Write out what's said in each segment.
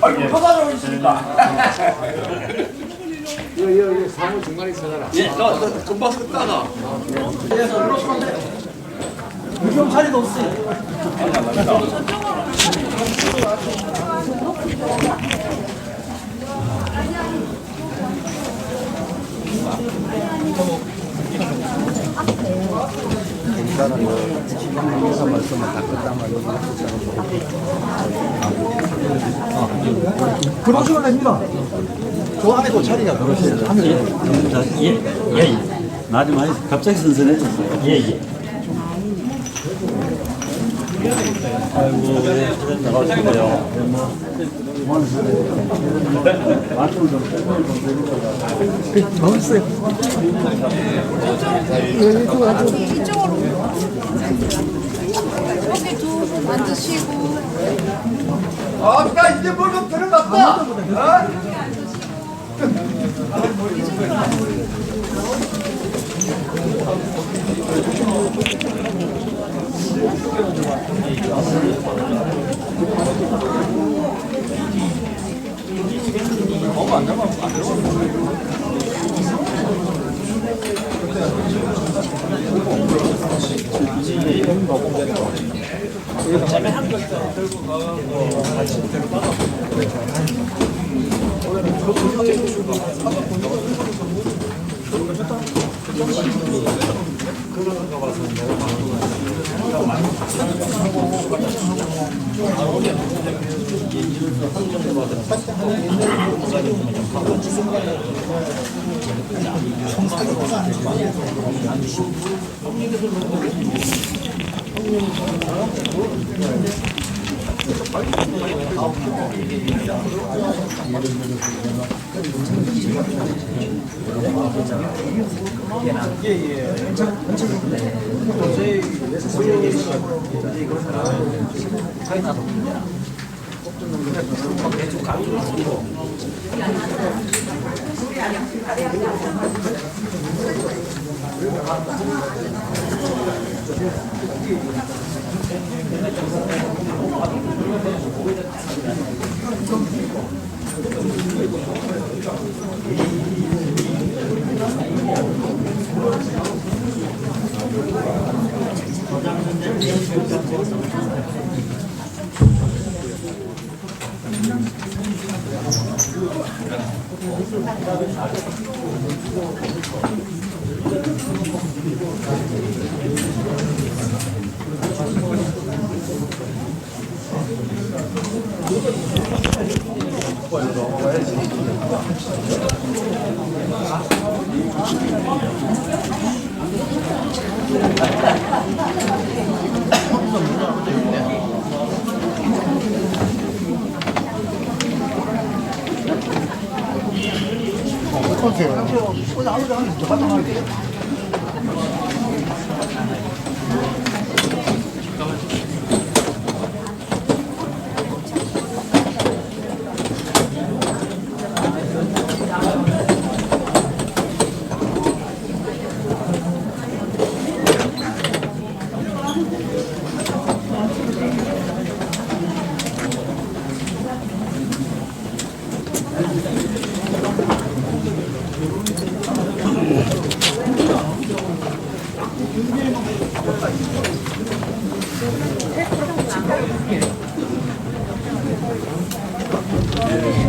아이고, 터다져 있으니까. 이거 사무 중간에 있어라. 예, 금방 썼다가. 그래서 일로 서면 돼. 무슨 자리도 없어. 일단은 여기서 말씀을 다 끝단 말이에요. 들어오시면 됩니다. 저 안에 그 자리가 그러시죠. 예. 나좀 많이 갑자기 선선해졌어요. 예. 아이고, 네, 나가시고요. 넣었어요. 이쪽으로 여기 두 분 앉으시고 나 이제 뭘좀 들어갔다.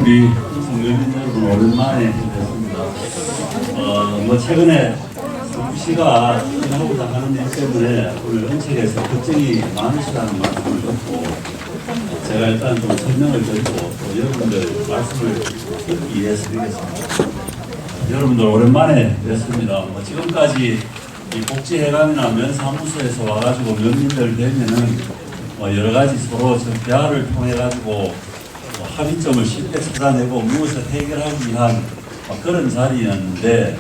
우리 국민 여러분 오랜만에 뵙습니다. 최근에 시가 하고자 하는 일 때문에 오늘 은책에서 걱정이 많으시다는 말씀을 듣고 제가 일단 좀 설명을 드리고 또 여러분들 말씀을 듣기 위해서 드리겠습니다. 여러분들 오랜만에 뵙습니다. 지금까지 이 복지회관이나 면사무소에서 와가지고 면민들 되면은 여러 가지 서로 대화를 통해 가지고 합의점을 쉽게 찾아내고 무엇을 해결하기 위한 그런 자리였는데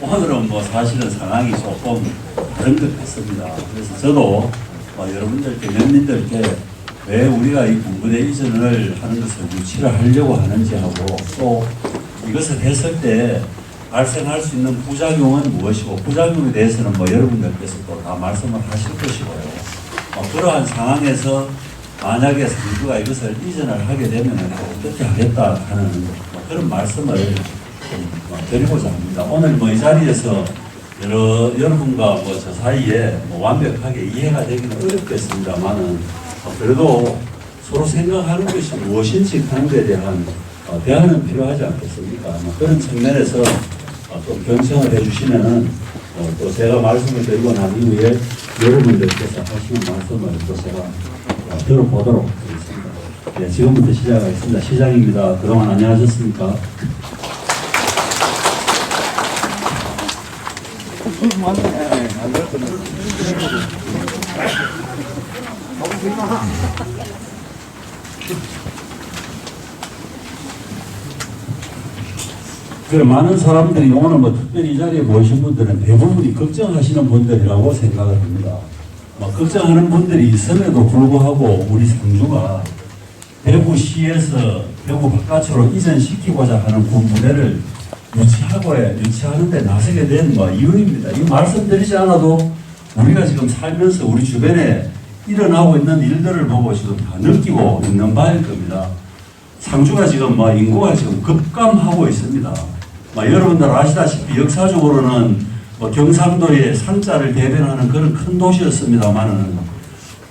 오늘은 사실은 상황이 조금 다른 것 같습니다. 그래서 저도 여러분들께 면민들께 왜 우리가 이 군부대 이전을 하는 것을 유치를 하려고 하는지 하고 또 이것을 했을 때 발생할 수 있는 부작용은 무엇이고 부작용에 대해서는 뭐 여러분들께서 또 다 말씀을 하실 것이고요. 그러한 상황에서 만약에 상주가 이것을 이전을 하게 되면 어떻게 하겠다 하는 그런 말씀을 좀 드리고자 합니다. 오늘 뭐 이 자리에서 여러분과 뭐 저 사이에 뭐 완벽하게 이해가 되기는 어렵겠습니다만은 그래도 서로 생각하는 것이 무엇인지 하는 것에 대한 대화는 필요하지 않겠습니까? 그런 측면에서 좀 경청을 해주시면은 또 제가 말씀을 드리고 난 이후에 여러분들께서 하시는 말씀을 또 제가 들어보도록 하겠습니다. 네, 지금부터 시작하겠습니다. 시작입니다. 그동안 안녕하셨습니까? 그래 많은 사람들이 오늘 뭐 특별히 이 자리에 모이신 분들은 대부분이 걱정하시는 분들이라고 생각을 합니다. 걱정하는 분들이 있음에도 불구하고 우리 상주가 대구시에서 대구 바깥으로 이전시키고자 하는 군부대를 유치하는 데 나서게 된 이유입니다. 이 말씀드리지 않아도 우리가 지금 살면서 우리 주변에 일어나고 있는 일들을 보고 지금 다 느끼고 있는 바일 겁니다. 상주가 지금 인구가 지금 급감하고 있습니다. 여러분들 아시다시피 역사적으로는 경상도의 산자를 대변하는 그런 큰 도시였습니다만은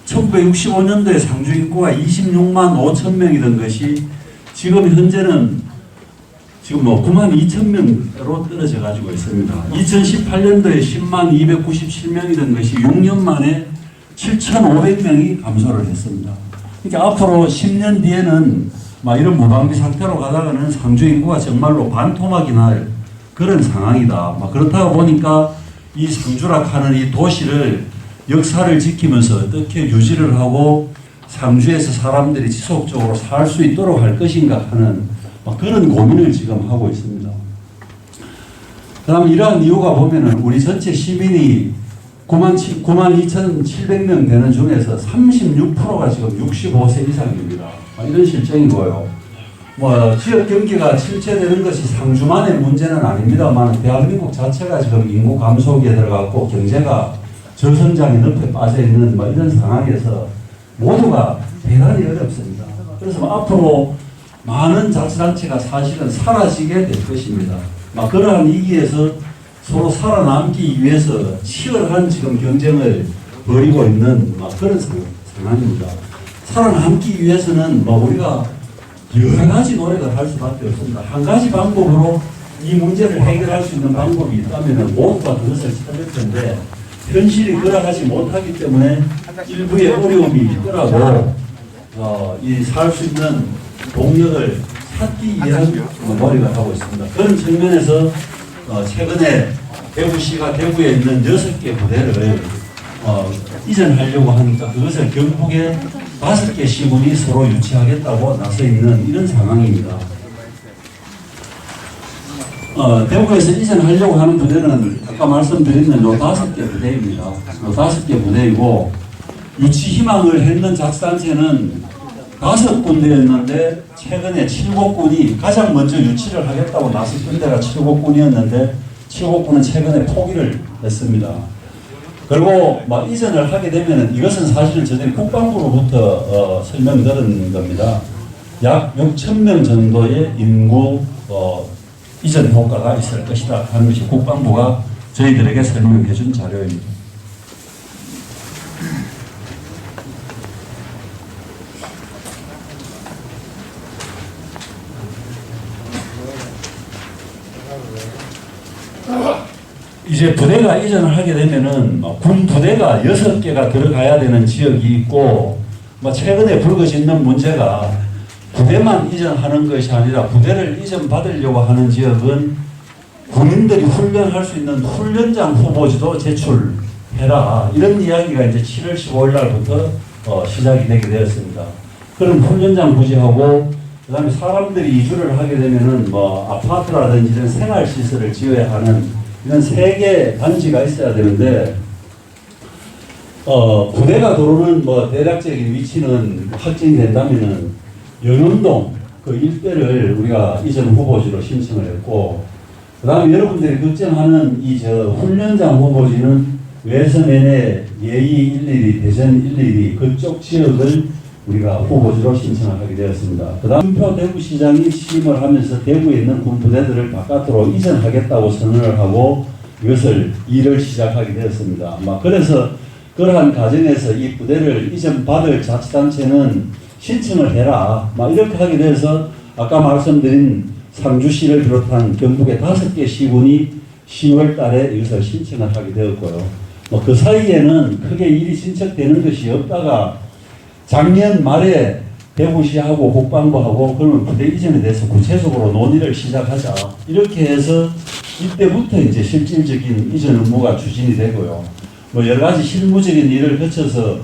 1965년도에 상주 인구가 26만 5천 명이던 것이 지금 현재는 지금 9만 2천 명으로 떨어져 가지고 있습니다. 2018년도에 10만 297명이던 것이 6년 만에 7,500명이 감소를 했습니다. 그러니까 앞으로 10년 뒤에는 이런 무방비 상태로 가다가는 상주 인구가 정말로 반토막이 날 그런 상황이다. 그렇다고 보니까 이 상주라 하는 이 도시를 역사를 지키면서 어떻게 유지를 하고 상주에서 사람들이 지속적으로 살 수 있도록 할 것인가 하는 그런 고민을 지금 하고 있습니다. 그 다음 이러한 이유가 보면은 우리 전체 시민이 9만 2,700명 되는 중에서 36%가 지금 65세 이상입니다. 이런 실정이고요. 지역 경기가 침체되는 것이 상주만의 문제는 아닙니다만 대한민국 자체가 지금 인구 감소기에 들어갔고 경제가 저성장의 늪에 빠져 있는 이런 상황에서 모두가 대단히 어렵습니다. 그래서 앞으로 많은 자치단체가 사실은 사라지게 될 것입니다. 그러한 위기에서 서로 살아남기 위해서 치열한 지금 경쟁을 벌이고 있는 그런 상황입니다. 살아남기 위해서는 우리가 여러 가지 노력을 할 수밖에 없습니다. 한 가지 방법으로 이 문제를 해결할 수 있는 방법이 있다면 모두가 그것을 찾을 텐데 현실이 그러하지 못하기 때문에 일부의 어려움이 있더라도 이 살 수 있는 동력을 찾기 위한 노력을 하고 있습니다. 그런 측면에서 최근에 대구시가 대구에 있는 6개 부대를 이전하려고 하니까 그것을 경북에 5개 시군이 서로 유치하겠다고 나서 있는 이런 상황입니다. 대구에서 이전하려고 하는 부대는 아까 말씀드린 요 5개 부대입니다. 요 5개 부대이고 유치 희망을 했는 자치단체는 5군데였는데 최근에 7곡군이 가장 먼저 유치를 하겠다고 나섰던 데가 7곡군이었는데 7곡군은 최근에 포기를 했습니다. 그리고 이전을 하게 되면 이것은 사실은 저희들이 국방부로부터 설명드린 겁니다. 약 6,000명 정도의 인구 이전 효과가 있을 것이다 하는 것이 국방부가 저희들에게 설명해 준 자료입니다. 이제 부대가 이전을 하게 되면은 군 부대가 6개가 들어가야 되는 지역이 있고 최근에 불거지는 문제가 부대만 이전하는 것이 아니라 부대를 이전 받으려고 하는 지역은 군인들이 훈련할 수 있는 훈련장 후보지도 제출해라 이런 이야기가 이제 7월 15일 날부터 시작이 되게 되었습니다. 그런 훈련장 부지하고 그다음에 사람들이 이주를 하게 되면은 아파트라든지 이런 생활시설을 지어야 하는 이런 3개 단지가 있어야 되는데 부대가 들어오는 뭐 대략적인 위치는 확정이 된다면은 영흥동 그 일대를 우리가 이전 후보지로 신청을 했고, 그 다음에 여러분들이 걱정하는 이 저 훈련장 후보지는 외선N의 예의 112, 대전 112 그쪽 지역을 우리가 후보지로 신청을 하게 되었습니다. 그 다음 윤표 대구시장이 취임을 하면서 대구에 있는 군부대들을 바깥으로 이전하겠다고 선언을 하고 이것을 일을 시작하게 되었습니다. 그래서 그러한 과정에서 이 부대를 이전받을 자치단체는 신청을 해라. 이렇게 하게 돼서 아까 말씀드린 상주시를 비롯한 경북의 5개 시군이 10월 달에 이것을 신청을 하게 되었고요. 그 사이에는 크게 일이 진척되는 것이 없다가 작년 말에 대구시하고 국방부하고 그러면 부대 이전에 대해서 구체적으로 논의를 시작하자. 이렇게 해서 이때부터 이제 실질적인 이전 업무가 추진이 되고요. 여러 가지 실무적인 일을 거쳐서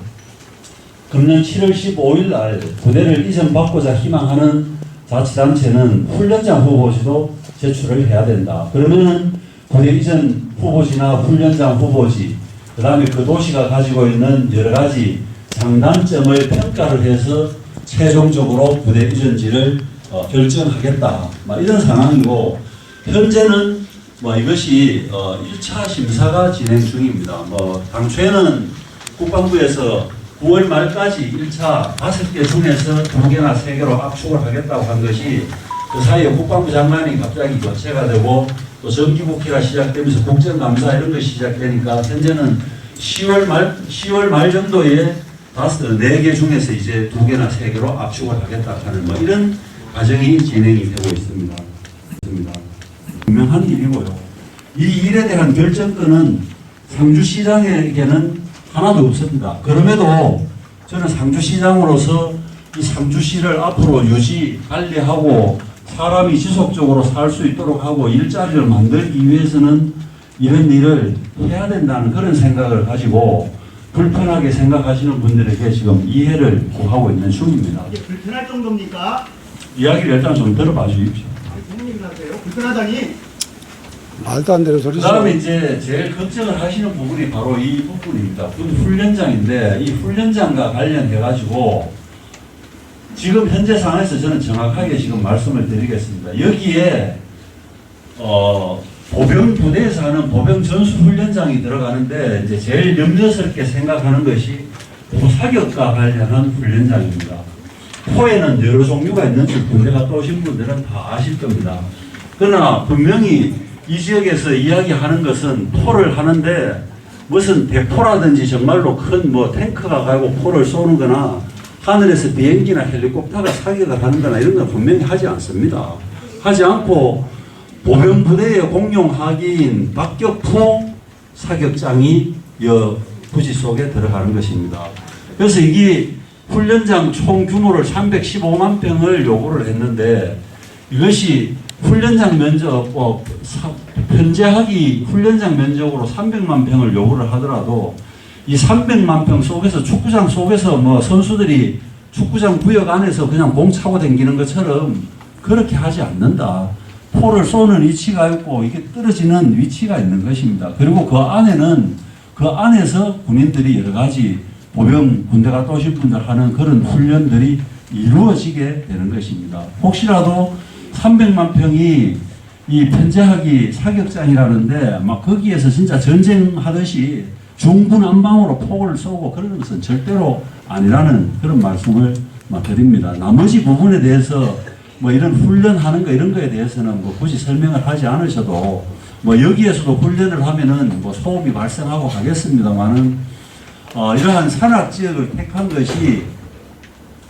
금년 7월 15일 날 부대를 이전받고자 희망하는 자치단체는 훈련장 후보지도 제출을 해야 된다. 그러면은 부대 이전 후보지나 훈련장 후보지, 그 다음에 그 도시가 가지고 있는 여러 가지 장단점을 평가를 해서 최종적으로 부대 이전지를 결정하겠다. 이런 상황이고, 현재는 이것이 1차 심사가 진행 중입니다. 당초에는 국방부에서 9월 말까지 1차 5개 중에서 2개나 3개로 압축을 하겠다고 한 것이 그 사이에 국방부 장관이 갑자기 교체가 되고 또 정기국회가 시작되면서 국정감사 이런 것이 시작되니까 현재는 10월 말 정도에 4개 중에서 이제 2개나 3개로 압축을 하겠다 하는 이런 과정이 진행이 되고 있습니다. 분명한 일이고요. 이 일에 대한 결정권은 상주시장에게는 하나도 없습니다. 그럼에도 저는 상주시장으로서 이 상주시를 앞으로 유지, 관리하고 사람이 지속적으로 살 수 있도록 하고 일자리를 만들기 위해서는 이런 일을 해야 된다는 그런 생각을 가지고 불편하게 생각하시는 분들에게 지금 이해를 구하고 있는 중입니다. 이게 불편할 정도입니까? 이야기를 일단 좀 들어봐 주십시오. 국민님이라세요? 불편하다니? 말도 안 되는 소리. 그 다음에 이제 제일 걱정을 하시는 부분이 바로 이 부분입니다. 훈련장인데 이 훈련장과 관련해가지고 지금 현재 상황에서 저는 정확하게 지금 말씀을 드리겠습니다. 여기에 보병 부대에서 하는 보병 전수 훈련장이 들어가는데 이제 제일 염려스럽게 생각하는 것이 포사격과 관련한 훈련장입니다. 포에는 여러 종류가 있는지 군대 갔다 오신 분들은 다 아실 겁니다. 그러나 분명히 이 지역에서 이야기하는 것은 포를 하는데 무슨 대포라든지 정말로 큰 탱크가 가고 포를 쏘는 거나 하늘에서 비행기나 헬리콥터가 사격을 하는 거나 이런 건 분명히 하지 않습니다. 하지 않고 보병부대의 공용 하기인 박격포 사격장이 부지 속에 들어가는 것입니다. 그래서 이게 훈련장 총 규모를 315만 평을 요구를 했는데 이것이 훈련장 면적, 편제하기 훈련장 면적으로 300만 평을 요구를 하더라도 이 300만 평 속에서 축구장 속에서 선수들이 축구장 구역 안에서 그냥 공 차고 다니는 것처럼 그렇게 하지 않는다. 포를 쏘는 위치가 있고 이게 떨어지는 위치가 있는 것입니다. 그리고 그 안에서 군인들이 여러 가지 보병 군대 갔다 오신 분들 하는 그런 훈련들이 이루어지게 되는 것입니다. 혹시라도 300만 평이 이 편제하기 사격장이라는데 거기에서 진짜 전쟁하듯이 중구난방으로 폭을 쏘고 그러는 것은 절대로 아니라는 그런 말씀을 드립니다. 나머지 부분에 대해서 이런 훈련하는 거 이런 거에 대해서는 굳이 설명을 하지 않으셔도 여기에서도 훈련을 하면은 소음이 발생하고 하겠습니다만은 이러한 산악 지역을 택한 것이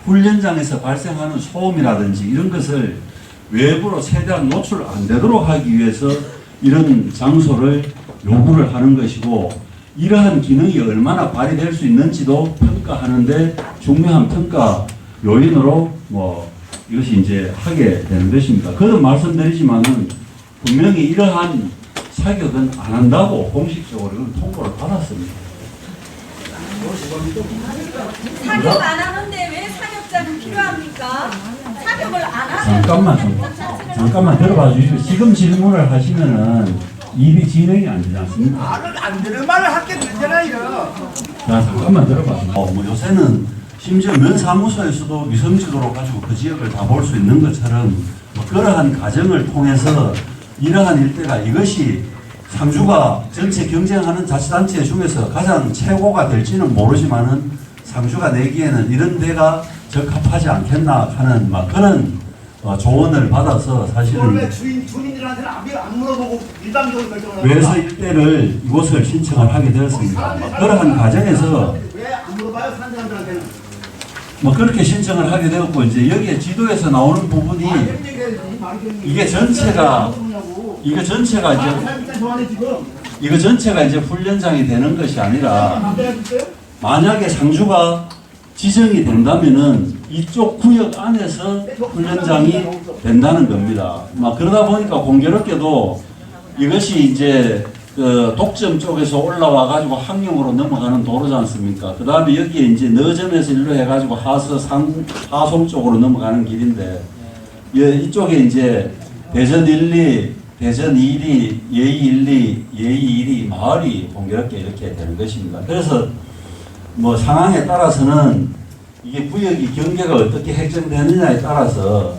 훈련장에서 발생하는 소음이라든지 이런 것을 외부로 최대한 노출 안 되도록 하기 위해서 이런 장소를 요구를 하는 것이고 이러한 기능이 얼마나 발휘될 수 있는지도 평가하는데 중요한 평가 요인으로 이것이 이제 하게 되는 것입니다. 거듭 말씀드리지만은 분명히 이러한 사격은 안 한다고 공식적으로 통보를 받았습니다. 사격 안 하는데 왜 사격장은 필요합니까? 사격을 안 하면 잠깐만 들어봐 주십시오. 지금 질문을 하시면은 입이 진행이 안 되지 않습니까? 말을 안 들은 말을 할게 되잖아요. 자, 잠깐만 들어봐. 뭐 요새는 심지어 면 사무소에서도 위성지도로 가지고 그 지역을 다 볼 수 있는 것처럼 뭐 그러한 과정을 통해서 이러한 일대가 이것이 상주가 전체 경쟁하는 자치단체 중에서 가장 최고가 될지는 모르지만은 상주가 내기에는 이런 데가 적합하지 않겠나 하는 막 그런 조언을 받아서 사실은 원래 주민들한테는 안 물어보고 일방적으로 결정을 하고 외서 일대를 이곳을 신청을 하게 되었습니다. 그러한 과정에서 왜안 물어봐요 사람들한테는? 뭐 그렇게 신청을 하게 되었고 이제 여기에 지도에서 나오는 부분이 이게 전체가 이거 전체가 이제 훈련장이 되는 것이 아니라 만약에 상주가 지정이 된다면은 이쪽 구역 안에서 훈련장이 된다는 겁니다. 막 그러다 보니까 공교롭게도 이것이 이제 그 독점 쪽에서 올라와 가지고 항용으로 넘어가는 도로지 않습니까? 그 다음에 여기에 이제 너점에서 일로 해가지고 하송 쪽으로 넘어가는 길인데 이쪽에 이제 대전 1, 2, 대전 2, 예의 1, 2, 예의 1이 마을이 공교롭게 이렇게 되는 것입니다. 그래서 뭐 상황에 따라서는 이게 구역이 경계가 어떻게 획정되느냐에 따라서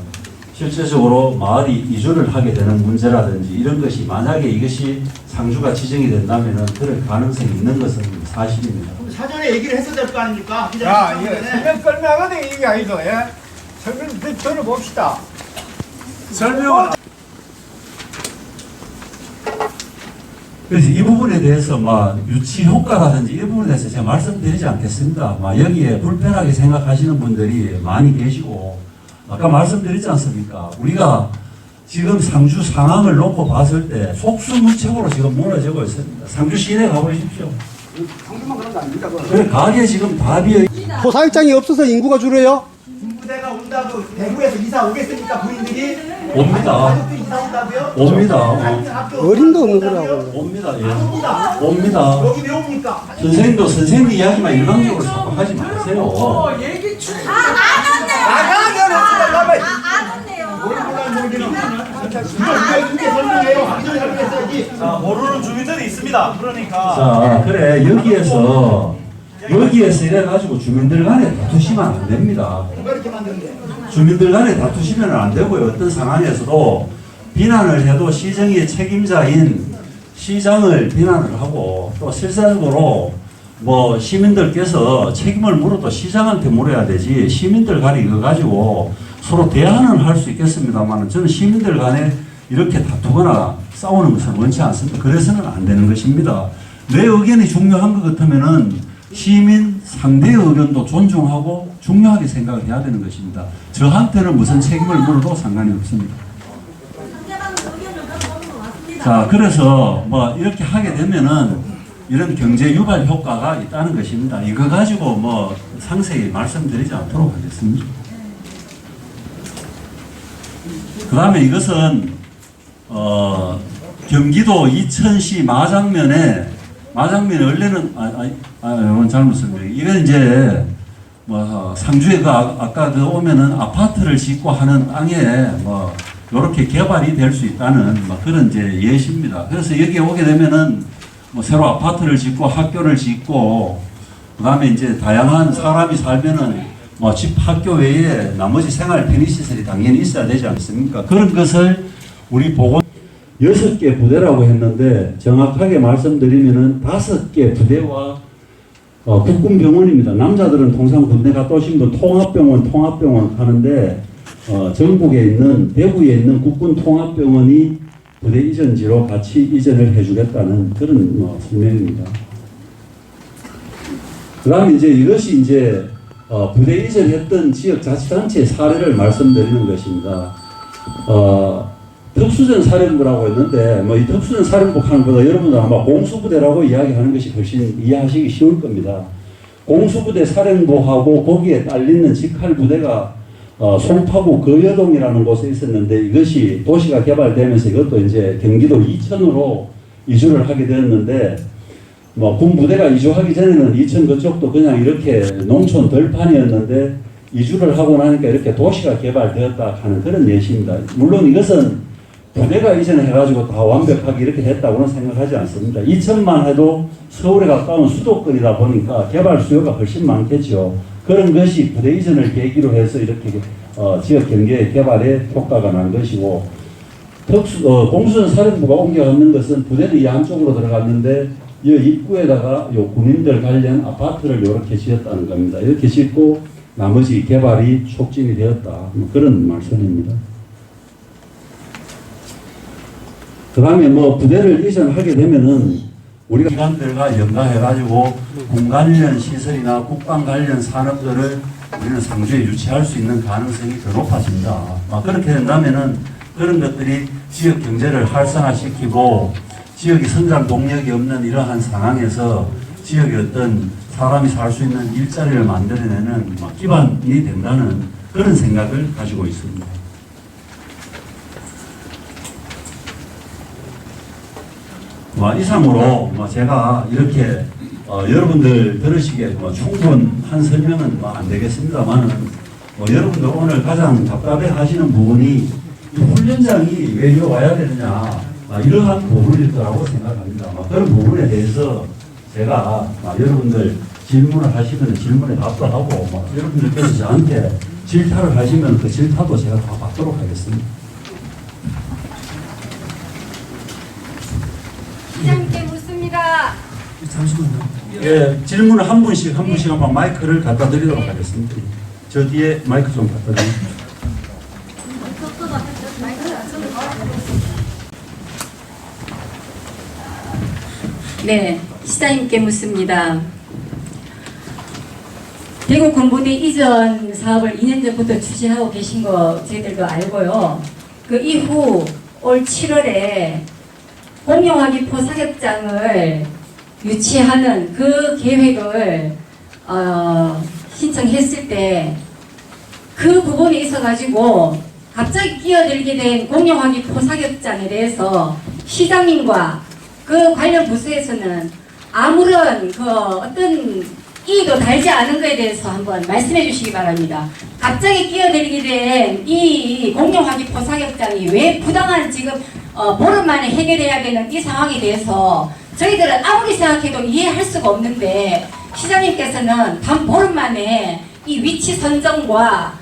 실제적으로 마을이 이주를 하게 되는 문제라든지 이런 것이 만약에 이것이 상주가 지정이 된다면은 그럴 가능성이 있는 것은 사실입니다. 사전에 얘기를 했어야 될 거 아닙니까? 야, 이거 설명 설명하거든 이게 아니죠. 예? 설명 들어봅시다. 설명은 그래서 이 부분에 대해서 막 유치 효과라든지 이 부분에 대해서 제가 말씀드리지 않겠습니다. 막 여기에 불편하게 생각하시는 분들이 많이 계시고 아까 말씀드렸지 않습니까? 우리가 지금 상주 상황을 놓고 봤을 때 속수무책으로 지금 무너지고 있습니다. 상주 시내 가보십시오. 상주만 그런 거 아닙니다. 그래 가게 지금 다 비어 포사육장이 없어서 인구가 줄어요? 군부대가 온다고 대구에서 이사 오겠습니까 부인들이? 옵니다. 가족들이 이사 온다고요? 옵니다. 어림도 없는 거라고. 옵니다. 예. 옵니다. 여기 왜 옵니까? 선생님 이야기만 일방적으로 자꾸 하지 마세요. 얘기 주. 안 온대요. 나가면 안 온대요. 이렇게 설명해요. 하기 전에 설명했어야지. 자, 모르는 주민들이 있습니다. 그러니까 자, 그래 여기에서 이래가지고 주민들 간에 다투시면 안 됩니다. 누가 이렇게 만드는데? 주민들 간에 다투시면 안 되고요. 어떤 상황에서도 비난을 해도 시정의 책임자인 시장을 비난을 하고 또 실질적으로 뭐 시민들께서 책임을 물어도 시장한테 물어야 되지 시민들 간에 이거 가지고 서로 대화는 할 수 있겠습니다만 저는 시민들 간에 이렇게 다투거나 싸우는 것은 원치 않습니다. 그래서는 안 되는 것입니다. 내 의견이 중요한 것 같으면은 시민 상대의 의견도 존중하고 중요하게 생각을 해야 되는 것입니다. 저한테는 무슨 책임을 물어도 상관이 없습니다. 상대방 의견을 갖고 왔습니다. 자, 그래서 뭐 이렇게 하게 되면은 이런 경제 유발 효과가 있다는 것입니다. 이거 가지고 뭐 상세히 말씀드리지 않도록 하겠습니다. 그 다음에 이것은 경기도 이천시 마장면에 원래는 이건 잘못 설명해. 이건 이제 뭐 상주에 아까 오면은 아파트를 짓고 하는 땅에 뭐 이렇게 개발이 될 수 있다는 뭐 그런 이제 예시입니다. 그래서 여기에 오게 되면은 뭐 새로 아파트를 짓고 학교를 짓고 그다음에 이제 다양한 사람이 살면은 뭐 집 학교 외에 나머지 생활 편의시설이 당연히 있어야 되지 않습니까? 그런 것을 우리 보건 6개 부대라고 했는데 정확하게 말씀드리면은 5개 부대와 국군병원입니다. 남자들은 통상 군대 갔다 오신 분 통합병원 하는데 전국에 있는 대구에 있는 국군통합병원이 부대 이전지로 같이 이전을 해주겠다는 그런 설명입니다. 그 다음에 이제 이것이 이제 부대 이전했던 지역자치단체의 사례를 말씀드리는 것입니다. 특수전 사령부라고 했는데 뭐 이 특수전 사령부 하는 것보다 여러분들 아마 공수부대라고 이야기하는 것이 훨씬 이해하시기 쉬울 겁니다. 공수부대 사령부하고 거기에 딸리는 직할부대가 송파구 거여동이라는 곳에 있었는데 이것이 도시가 개발되면서 이것도 이제 경기도 이천으로 이주를 하게 되었는데 뭐 군부대가 이주하기 전에는 이천 그쪽도 그냥 이렇게 농촌 들판이었는데 이주를 하고 나니까 이렇게 도시가 개발되었다 하는 그런 예시입니다. 물론 이것은 부대가 이전해가지고 다 완벽하게 이렇게 됐다고는 생각하지 않습니다. 2천만 해도 서울에 가까운 수도권이다 보니까 개발 수요가 훨씬 많겠죠. 그런 것이 부대 이전을 계기로 해서 이렇게 지역 경제 개발에 효과가 난 것이고, 공수전 사령부가 옮겨갔는 것은 부대는 이 안쪽으로 들어갔는데 이 입구에다가 요 군인들 관련 아파트를 이렇게 지었다는 겁니다. 이렇게 짓고 나머지 개발이 촉진이 되었다. 뭐 그런 말씀입니다. 그 다음에 뭐 부대를 이전하게 되면은 우리가 기관들과 연가해가지고 군 관련 시설이나 국방 관련 산업들을 우리는 상주에 유치할 수 있는 가능성이 더 높아집니다. 그렇게 된다면은 그런 것들이 지역 경제를 활성화시키고 지역이 성장 동력이 없는 이러한 상황에서 지역의 어떤 사람이 살 수 있는 일자리를 만들어내는 기반이 된다는 그런 생각을 가지고 있습니다. 이상으로 제가 이렇게 여러분들 들으시기에 충분한 설명은 안 되겠습니다만, 여러분들 오늘 가장 답답해 하시는 부분이 이 훈련장이 왜 여기 와야 되느냐, 이러한 부분일 거라고 생각합니다. 그런 부분에 대해서 제가 여러분들 질문을 하시면 질문에 답도 하고, 여러분들께서 저한테 질타를 하시면 그 질타도 제가 다 받도록 하겠습니다. 시장님께 묻습니다. 잠시만요. 예, 질문을 한 분씩 한번 마이크를 갖다 드리도록 하겠습니다. 저 뒤에 마이크 좀 갖다 드립니다. 네, 시장님께 묻습니다. 대구 군부대 이전 사업을 2년 전부터 추진하고 계신 거 저희들도 알고요. 그 이후 올 7월에 공용화기포 사격장을 유치하는 그 계획을 신청했을 때 그 부분에 있어가지고 갑자기 끼어들게 된 공용화기포 사격장에 대해서 시장님과 그 관련 부서에서는 아무런 그 어떤 이의도 달지 않은 것에 대해서 한번 말씀해 주시기 바랍니다. 갑자기 끼어들게 된 이 공용화기포 사격장이 왜 부당한 지금 보름 만에 해결해야 되는 이 상황에 대해서 저희들은 아무리 생각해도 이해할 수가 없는데, 시장님께서는 단 보름 만에 이 위치 선정과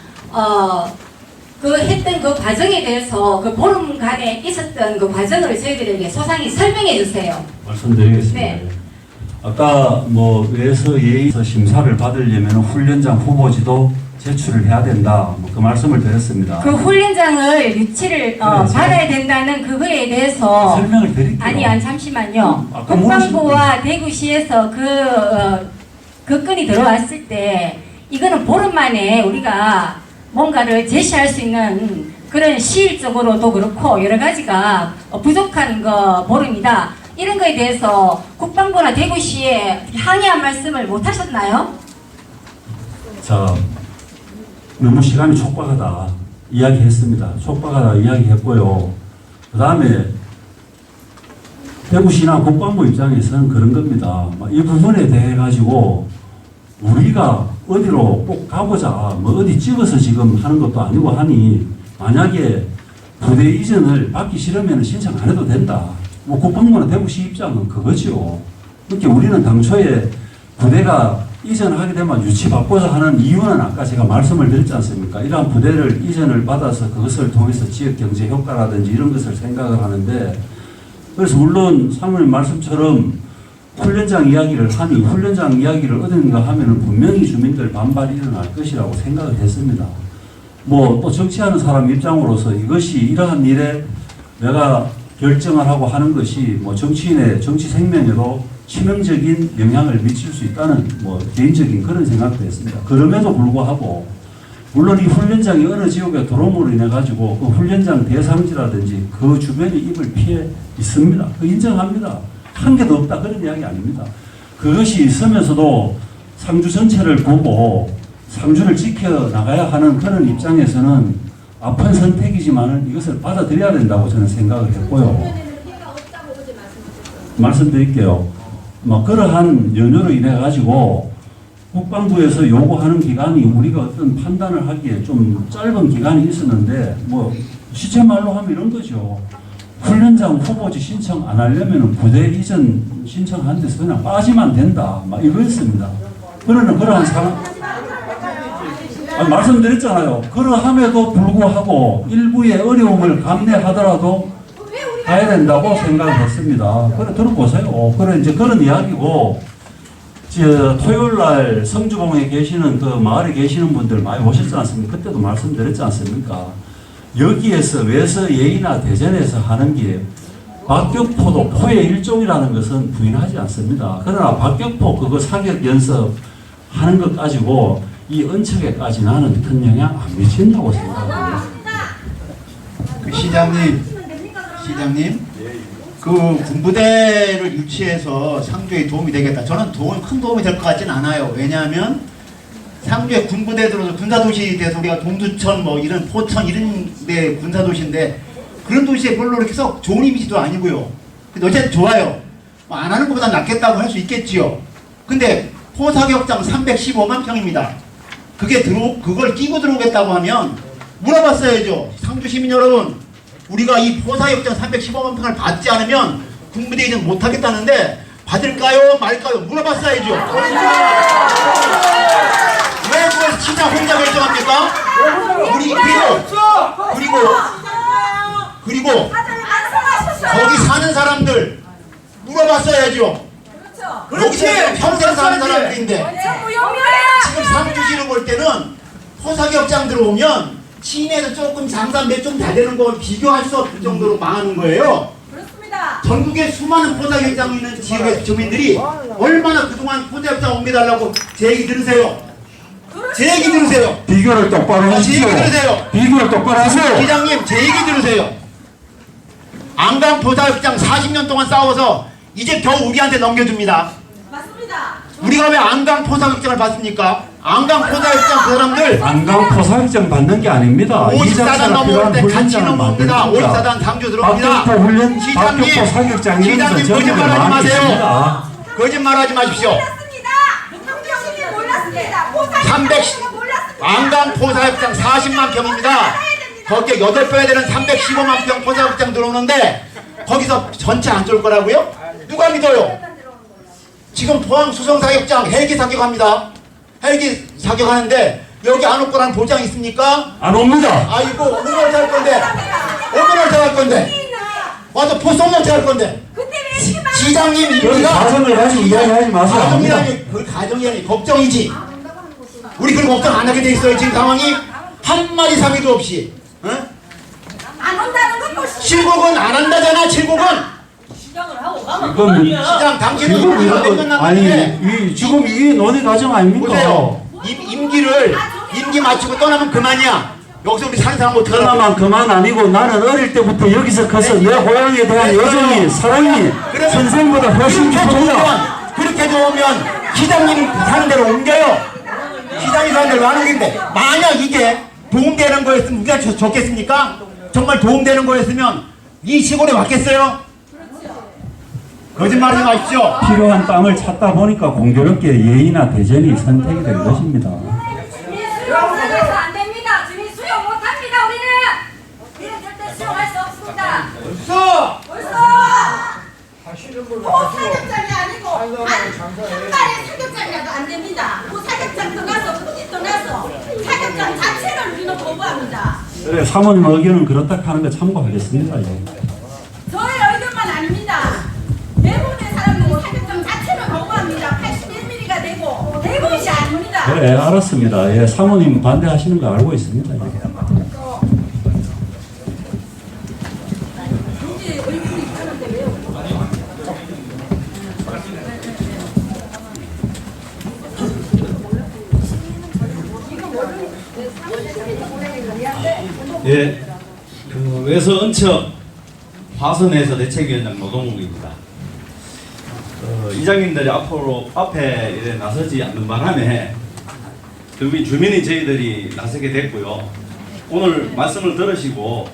그 했던 그 과정에 대해서 그 보름간에 있었던 그 과정을 저희들에게 소상히 설명해 주세요. 말씀드리겠습니다. 네. 아까 외서 예의서 심사를 받으려면 훈련장 후보지도 제출을 해야 된다. 그 말씀을 드렸습니다. 그 훈련장을 유치를 받아야 된다는 그거에 대해서 설명을 드릴게요. 아니 잠시만요. 국방부와 대구시에서 그 건이 들어왔을 때 이거는 보름 만에 우리가 뭔가를 제시할 수 있는 그런 시일적으로도 그렇고 여러 가지가 부족한 보름이다. 이런 거에 대해서 국방부나 대구시에 항의한 말씀을 못 하셨나요? 자, 너무 시간이 촉박하다 이야기했습니다. 촉박하다 이야기했고요. 그 다음에 대구시나 국방부 입장에서는 그런 겁니다. 이 부분에 대해 가지고 우리가 어디로 꼭 가보자, 어디 찍어서 지금 하는 것도 아니고 하니, 만약에 부대 이전을 받기 싫으면 신청 안 해도 된다. 국방부나 대구시 입장은 그거죠. 그렇게 우리는 당초에 부대가 이전하게 되면 유치받고자 하는 이유는 아까 제가 말씀을 드렸지 않습니까? 이러한 부대를 이전을 받아서 그것을 통해서 지역 경제 효과라든지 이런 것을 생각을 하는데, 그래서 물론 사모님 말씀처럼 훈련장 이야기를 하니 훈련장 이야기를 얻은가 하면은 분명히 주민들 반발이 일어날 것이라고 생각을 했습니다. 또 정치하는 사람 입장으로서 이것이 이러한 일에 내가 결정을 하고 하는 것이 정치인의 정치 생명에도 치명적인 영향을 미칠 수 있다는 개인적인 그런 생각도 했습니다. 그럼에도 불구하고 물론 이 훈련장이 어느 지역에 들어옴으로 인해 가지고 그 훈련장 대상지라든지 그 주변이 입을 피해 있습니다. 그 인정합니다. 한 개도 없다 그런 이야기 아닙니다. 그것이 있으면서도 상주 전체를 보고 상주를 지켜나가야 하는 그런 입장에서는 아픈 선택이지만 이것을 받아들여야 된다고 저는 생각을 했고요. 말씀드릴게요. 그러한 연유로 인해 가지고 국방부에서 요구하는 기간이 우리가 어떤 판단을 하기에 좀 짧은 기간이 있었는데 시체 말로 하면 이런 거죠. 훈련장 후보지 신청 안 하려면 부대 이전 신청하는 데서 그냥 빠지면 된다. 막 이거였습니다. 그러한 사람, 말씀드렸잖아요. 그러함에도 불구하고 일부의 어려움을 감내하더라도 가야 된다고 생각을 했습니다. 그래, 들어보세요. 그래, 이제 그런 이야기고, 토요일 날 성주봉에 계시는 그 마을에 계시는 분들 많이 오셨지 않습니까? 그때도 말씀드렸지 않습니까? 여기에서 외서 예의나 대전에서 하는 게 박격포도 포의 일종이라는 것은 부인하지 않습니다. 그러나 박격포 그거 사격 연습 하는 것 가지고 이 은척에까지 나는 큰 영향 안 미친다고 생각합니다. 그 시장님, 그 군부대를 유치해서 상주에 도움이 되겠다. 저는 큰 도움이 될 것 같지는 않아요. 왜냐하면 상주에 군부대 들어서 군사도시 돼서 우리가 동두천 뭐 이런 포천 이런 데 군사도시인데 그런 도시에 별로 이렇게 썩 좋은 이미지도 아니고요. 근데 어쨌든 좋아요. 뭐 안 하는 것보다 낫겠다고 할 수 있겠지요. 근데 포사격장 315만 평입니다. 그걸 끼고 들어오겠다고 하면 물어봤어야죠. 상주 시민 여러분, 우리가 이 포사격장 315만 평을 받지 않으면 군부대 이전 못하겠다는데 받을까요 말까요 물어봤어야죠. 왜 그걸 진짜 혼자 결정합니까? 우리 그리고 거기 사는 사람들 물어봤어야죠. 여기서 평생 사는 사람들인데 지금 상주시로 볼 때는 포사격장 들어오면 시내에서 조금 장사 몇 좀 다 되는 거 비교할 수 없을 정도로 망하는 거예요. 그렇습니다. 전국에 수많은 포사격장 있는 지역의 주민들이 얼마나 그동안 포사격장 옮겨달라고 제 얘기 들으세요. 제 얘기 들으세요. 비교를 똑바로 제 얘기 들으세요. 비교를 똑바로 하세요. 기장님 제 얘기 들으세요. 안강 포사격장 40년 동안 싸워서 이제 겨우 우리한테 넘겨줍니다. 맞습니다. 우리가 왜 안강 포사격장을 받습니까? 안강 포사격장 그 사람들 안강 포사격장 받는 게 아닙니다. 54단 넘어올 때 같이 넘어옵니다. 54단 상주 들어옵니다. 박격포 훈련, 박격포 사격장 이런 것은 거짓말하지 마세요. 있습니다. 거짓말하지 마십시오. 몰랐습니다. 300 안강 포사격장 40만 평입니다. 거기에 8배에 되는 315만 평 포사격장 들어오는데 거기서 전체 안 쏠 거라고요? 누가 믿어요? 지금 포항 수성사격장 헬기 사격합니다. 헬기 사격하는데 여기 안 올 거라는 보장이 있습니까? 안 옵니다. 아이고 오면 어떻게 할 건데? 오면 어떻게 할 건데? 와서 포송을 어떻게 할 건데? 시장님 그 우리가 가정을 가지고 이야기하지 마세요. 가정이라니 그 가정이 아니 걱정이지. 우리 그런 걱정 안 하게 돼 있어요. 지금 상황이 한마디 상의도 없이. 응? 안 온다는 것도 칠곡은 안 한다잖아. 칠곡은 시정을 하고 가면 지금 시장 당신은 지금 우리가 이거 끝났는데 지금 이 논의 과정 아닙니까? 보세요. 임기 마치고 떠나면 그만이야. 여기서 우리 사는 사람 어떻게 하나? 그나마 그만 아니고 나는 어릴 때부터 여기서 커서 내 고향에 대한 여정이 사랑이 선생보다 훨씬 깊습니다. 그렇게 좋으면 시장님 사는 데로 옮겨요. 시장이 사는 데로 안 옮긴데 만약 이게 도움되는 거였으면 우리가 좋겠습니까? 정말 도움되는 거였으면 이 시골에 왔겠어요? 거짓말하지 마십시오. 필요한 땅을 찾다 보니까 공교롭게 예의나 대전이 선택이 된 것입니다. 수용해서 안 됩니다. 주민 수용 못합니다. 우리는 절대 수용할 수 없습니다. 벌써 사격장이 아니고 한 발의 사격장이라도 안 됩니다. 그 사격장 떠나서 굳이 떠나서 사격장 자체를 우리는 거부합니다. 그래, 사모님 의견은 그렇다 하는 거 참고하겠습니다. 저의 의견만 아닙니다. 대부분의 사람들이 사격장 자체를 거부합니다. 81mm가 되고 대부분이 아닙니다. 그래, 알았습니다. 예, 사모님 반대하시는 거 알고 있습니다. 경제 얼굴이 있다는데 왜요? 예, 그 외서 은척 화선에서 대책위원장 노동욱입니다. 이장님들이 앞에 이래 나서지 않는 바람에 결국 주민이 저희들이 나서게 됐고요. 오늘 말씀을 들으시고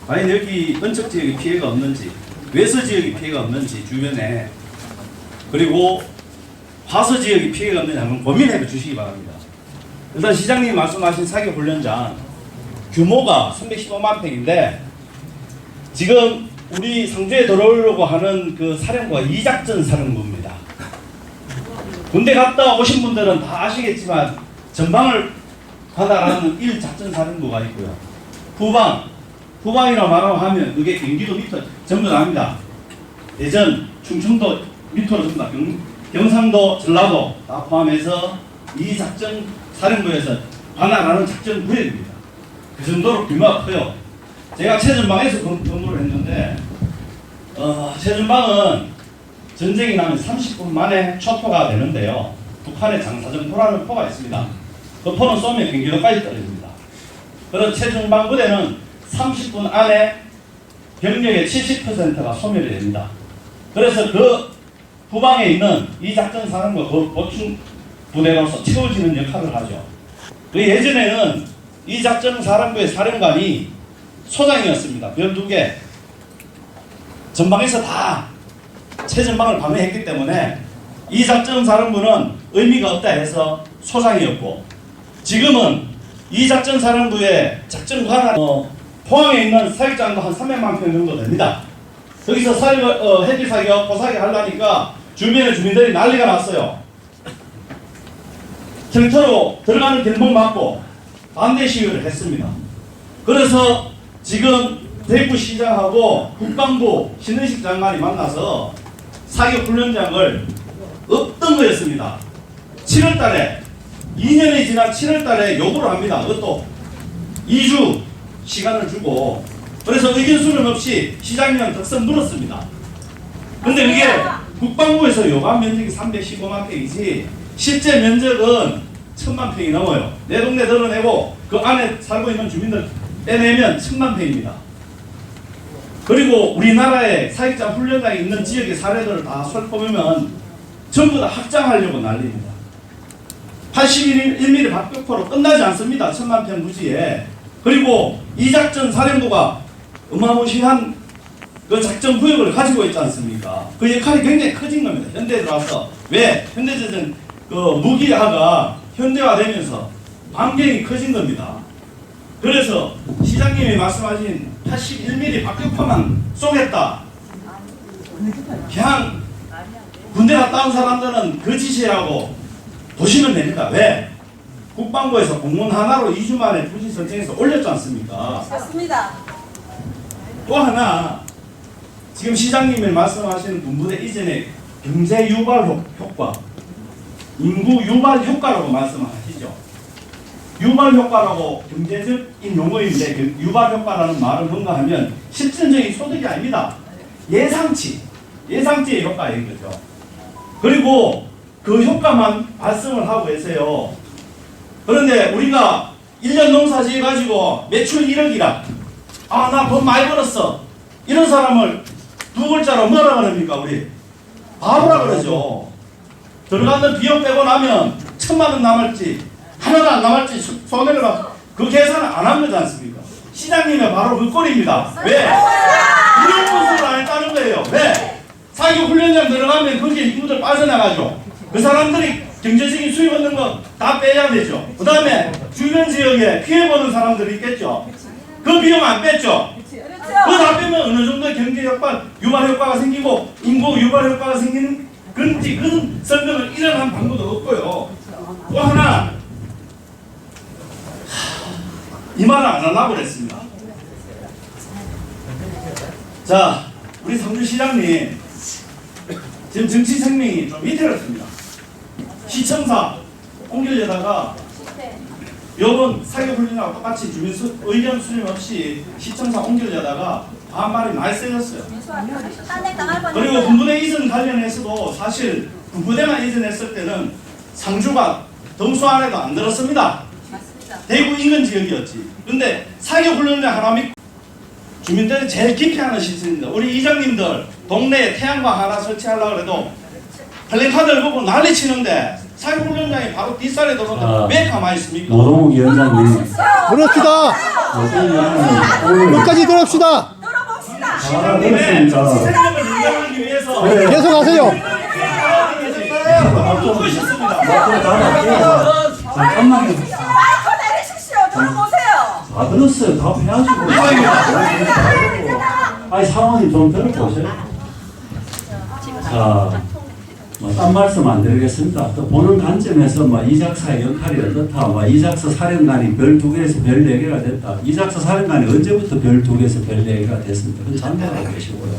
과연 여기 은척 지역에 피해가 없는지, 외서 지역에 피해가 없는지 주변에, 그리고 화서 지역에 피해가 없는지 한번 고민해 주시기 바랍니다. 일단 시장님이 말씀하신 사격훈련장 규모가 315만 평인데 지금 우리 상주에 들어오려고 하는 그 사령부가 이작전 사령부입니다. 군대 갔다 오신 분들은 다 아시겠지만 전방을 관할하는 1작전 사령부가 있고요. 후방이라고 말하고 하면 그게 경기도 밑으로 전부 납니다. 대전, 충청도 밑으로 전부 다 경상도, 전라도 다 포함해서 이 작전 사령부에서 관할하는 작전 구역입니다. 그 정도로 규모가 커요. 제가 최전방에서 근무를 했는데 최전방은 전쟁이 나면 30분 만에 초포가 되는데요. 북한의 장사정포라는 포가 있습니다. 그 포는 쏘면 경기도까지 떨어집니다. 그런 최전방 부대는 30분 안에 병력의 70%가 소멸이 됩니다. 그래서 그 후방에 있는 이 작전 사령부 그 보충 부대로서 채워지는 역할을 하죠. 그 예전에는 이 작전 사령부의 사령관이 소장이었습니다. 별 2개. 전방에서 다 최전방을 방해했기 때문에 이 작전 사령부는 의미가 없다 해서 소장이었고, 지금은 이 작전 사령부의 작전 관할 포항에 있는 사격장도 한 300만 평 정도 됩니다. 거기서 헬기 사격, 포사격 하려니까 주변의 주민들이 난리가 났어요. 경토로 들어가는 길목 막고 반대 시위를 했습니다. 그래서 지금 대구시장하고 국방부 신은식 장관이 만나서 사격 훈련장을 없던 거였습니다. 7월달에 2년이 지난 7월달에 요구를 합니다. 그것도 2주 시간을 주고, 그래서 의견 수렴 없이 시장님 덕선 물었습니다. 근데 그게 국방부에서 요구한 면적이 315만 평이지 실제 면적은 1000만 평이 넘어요. 내 동네 드러내고 그 안에 살고 있는 주민들 빼내면 1000만 평입니다. 그리고 우리나라에 사격장 훈련장이 있는 지역의 사례들을 다 살펴보면 전부 다 확장하려고 난립니다. 81mm 박격포로 끝나지 않습니다. 1000만 평 부지에. 그리고 이 작전 사령부가 어마무시한 그 작전 구역을 가지고 있지 않습니까? 그 역할이 굉장히 커진 겁니다. 현대에 들어와서. 왜? 현대제전 그 무기화가 현대화되면서 반경이 커진 겁니다. 그래서 시장님이 말씀하신 81mm 박격포만 쏘겠다. 그냥 군대 갔다 온 사람들은 그 짓이라고 보시면 됩니다. 왜? 국방부에서 공문 하나로 2주 만에 부지 설정해서 올렸지 않습니까? 맞습니다. 또 하나, 지금 시장님이 말씀하시는 군부대 이전에 경제 유발 효과, 인구 유발 효과라고 말씀하시죠. 유발 효과라고 경제적인 용어인데 그 유발 효과라는 말은 뭔가 하면 실질적인 소득이 아닙니다. 예상치의 효과인 거죠. 그리고 그 효과만 발생을 하고 계세요. 그런데 우리가 1년 농사 지어가지고 매출 1억이라, 아, 나 돈 많이 벌었어, 이런 사람을 두 글자로 뭐라 그럽니까? 우리 바보라 그러죠. 들어가는 비용 빼고 나면 1000만 원 남을지 하나도 안 남을지 손해를 그 계산을 안 한 거지 않습니까? 시장님의 바로 그 꼴입니다. 왜? 이런 분수를 안 했다는 거예요. 왜? 사격 훈련장 들어가면 거기에 인구들 빠져나가죠. 그 사람들이 경제적인 수익 얻는 거 다 빼야 되죠. 그 다음에 주변 지역에 피해보는 사람들이 있겠죠. 그 비용 안 뺐죠. 그거 다 빼면 어느 정도 경제 효과, 유발 효과가 생기고 인구 유발 효과가 생기는 그런지 그런 설명을 일어난 방법도 없고요. 또 하나, 이 말을 안 하려고 그랬습니다. 자, 우리 성주시장님 지금 정치 생명이 좀 위태롭습니다. 시청사 옮기려다가 요번 사격훈련하고 똑같이 주민 의견 수렴 없이 시청사 옮기려다가 반발이 많이 세졌어요. 그리고 군부대 이전 관련해서도 사실 군부대만 이전했을 때는 상주가 덤수 안에도 안 들었습니다. 대구 인근 지역이었지. 근데 사격훈련장 하나 믿고 주민들이 제일 기피하는 시설입니다. 우리 이장님들 동네에 태양광 하나 설치하려고 해도 플래카드를 보고 난리치는데 사격훈련장이 바로 뒷산에 들어오는데 왜 가만히 있습니까? 노동욱 위원장님, 들읍시다. 끝까지 들읍시다. 시장님의 시스템을 인정하기 위해서 계속 하세요. 듣고 싶습니다. 잠깐만요. 마이크 내리십시오. 들어보세요. 다 들었어요. 다 해가지고. 아니, 상황이 좀 들어보세요. 자, 딴 말씀 안 드리겠습니다. 또 보는 관점에서 이 작사의 역할이 어떻다. 이 작사 사령관이 별 2개에서 별 4개가 됐다. 이 작사 사령관이 언제부터 별 2개에서 별 4개가 됐습니까? 그건 잘못하고 계시고요.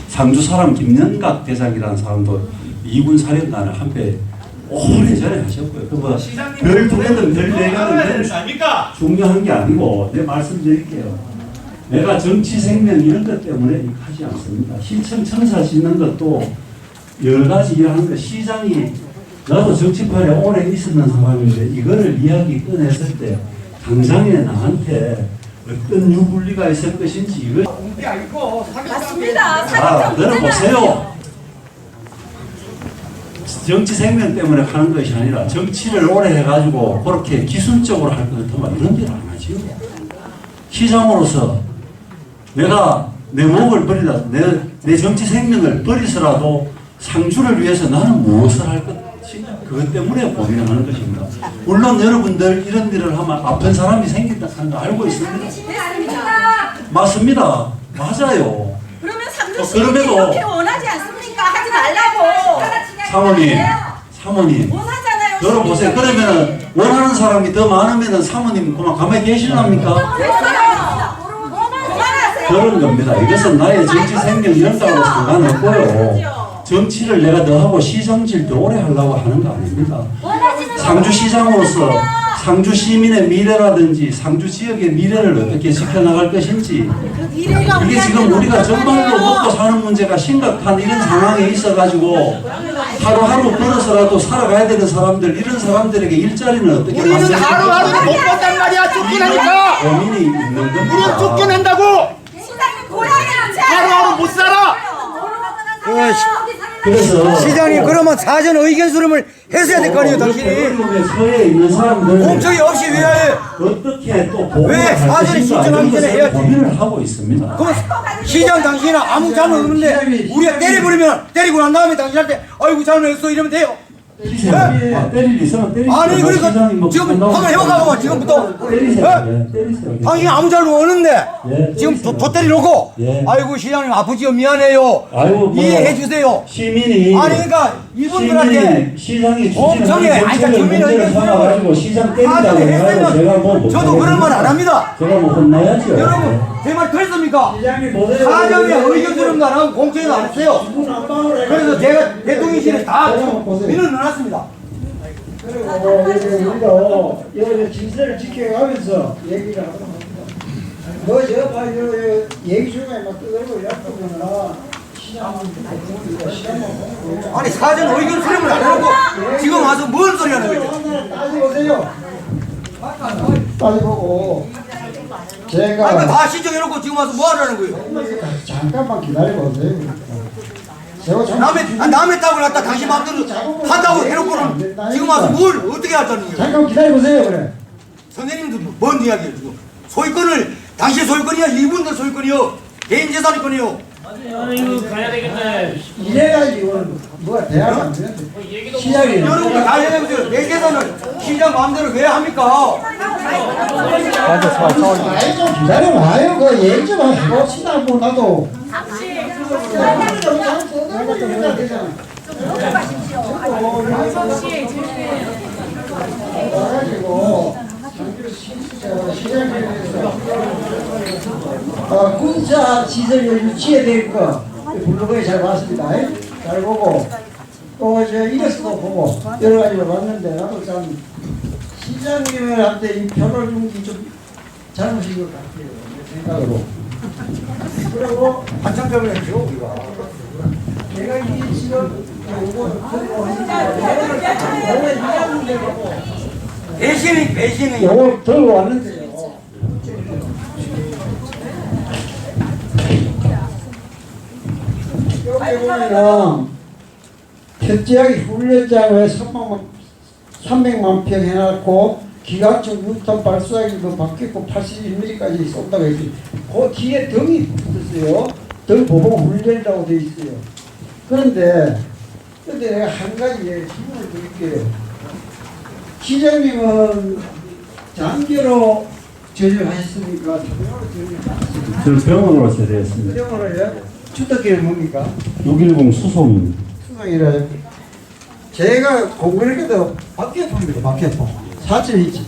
상주 사람 김연각 대장이라는 사람도 이군 사령관을 한배 오래전에 하셨고요. 그뭐 별 2개든 별 4개든 중요한 게 아니고 내 말씀드릴게요. 내가 정치 생명 이런 것 때문에 하지 않습니다. 시청 청사 짓는 것도 여러 가지 일하는 거 시장이 나도 정치판에 오래 있었는 사람인데 이거를 이야기 꺼냈을 때 당장에 나한테 어떤 유불리가 있을 것인지 이거 맞습니다. 자 들어보세요. 정치 생명 때문에 하는 것이 아니라 정치를 오래 해가지고 그렇게 기술적으로 할 것 같으면 이런 일 안 하지요. 시장으로서 내가 내 목을 버리라 내 정치 생명을 버리서라도 상주를 위해서 나는 무엇을 할 것이냐 그것 때문에 고민하는 것입니다. 물론 여러분들 이런 일을 하면 아픈 사람이 생긴다는 거 알고 있습니다. 맞습니다. 맞아요. 그러면 상주시민이 이렇게 원하지 않습니까? 하지 말라고. 사모님 원하잖아요. 들어보세요. 그러면 원하는 사람이 더 많으면 사모님 그만 가만히 계실랍니까? 그런 겁니다. 이것은 나의 정치 생명 이런 거하고 상관없고요. 정치를 내가 더 하고 시정질 더 오래 하려고 하는 거 아닙니다. 상주시장으로서 상주 시민의 미래라든지 상주 지역의 미래를 어떻게 지켜나갈 것인지 이게 지금 우리가 정말로 먹고 사는 문제가 심각한 이런 상황에 있어가지고 하루하루 벌어서라도 살아가야 되는 사람들 이런 사람들에게 일자리는 어떻게 우리는 하루하루도 못 본단 말이야. 쫓겨나니까. 고민이 있는 겁니다. 우리는 쫓겨난다고. 하루하루 못 살아. 그래서 시장님 그러면 사전 의견 수렴을 했어야 될 거 아니에요, 당신이. 서에 있는 사람들 공청이 없이 왜 해? 어떻게 또 보고를 왜 할 사전에 것인가 신청하기 이런 전에 것을 해야지. 고민을 하고 있습니다. 그럼 시장 당신은 아무 잘못 없는데 우리가 때려버리면 때리고 난 다음에 당신한테 아이고 잘못했어 이러면 돼요. 때릴 일 있으면 때리세요. 아니 그러니까 지금 한번 해보자고 지금부터. 때리세요. 때리세요. 당신 아무 잘못 없는데 예, 지금 때리세요. 더 때려놓고 예. 아이고 시장님 아프지요 미안해요. 아이고, 뭐, 이해해 주세요. 시민이 아니 그러니까 이분들한테 시장이 공청회 아니 그러니까 정책을 주민의 문제를 의견 삼아가지고 시장 때린다고 사전에 해가지고 했으면 제가 뭐 저도 그런 말 안 합니다. 제가 뭐 혼나야죠. 여러분 제 말 들었습니까? 사전에 의견 수렴도 안 하고 공청회도 안 했어요. 그래서 제가 대통령실에 다 민원을 넣어놨습니다. 그리고 우리도 여기 질서를 지켜가면서 얘기를 하도록 합니다. 얘기 중에 막 떠들고 약속하거나 아니 사전 의견 수렴을 안 해놓고 지금 와서 뭔 소리 하는 거예요? 따져보세요. 따져보고 제가 아니 다 신청해놓고 지금 와서 뭐 하라는 거예요? 잠깐만 기다려보세요. 남의 땅을 갖다 당신 마음대로 한다고 해놓고는 지금 와서 뭘 어떻게 하자는 거예요? 잠깐만 기다려보세요. 그래. 선생님도 뭔 이야기예요 지금? 소유권을 당신 소유권이야 이분들 소유권이요 개인 재산권이요. 이거 가야 되겠네. 이래가지고 뭐가 대화가 안 되는데 시작이에요. 여러분들 다 얘기해보세요. 내 재산을 시장 마음대로 왜 합니까? 아이 좀 기다려봐요. 그 얘기 좀 해봅시다. 뭐 나도 와가지고 군사 시설을 유치해야 될 거 블로그에 잘 봤습니다. 잘 보고 또 이래서도 보고 여러 가지로 봤는데 나도 참 시장님한테 이 표를 준 게 좀 잘못인 것 같아요. 내 생각으로. 그리고 한참 전에 했죠 우리가. 내가 이 지금 배신이 요걸 들고 왔는데요. 여기 보면은 철저하게 훈련장을 300만 평 해놨고 기관총 6톤 발사기도 바뀌고 81mm까지 쏜다고 했어요. 그 뒤에 등이 붙었어요. 등 보복 훈련이라고 되어 있어요. 그런데 내가 한 가지 질문을 드릴게요. 시장님은 장기로 전역하셨습니까? 사병으로 전역하셨습니까? 저는 병원으로 제대했습니다. 병원을요? 주특기는 뭡니까? 610 수송입니다. 수상이라요. 제가 공부했게도 박해포입니다. 박해포. 4.2지.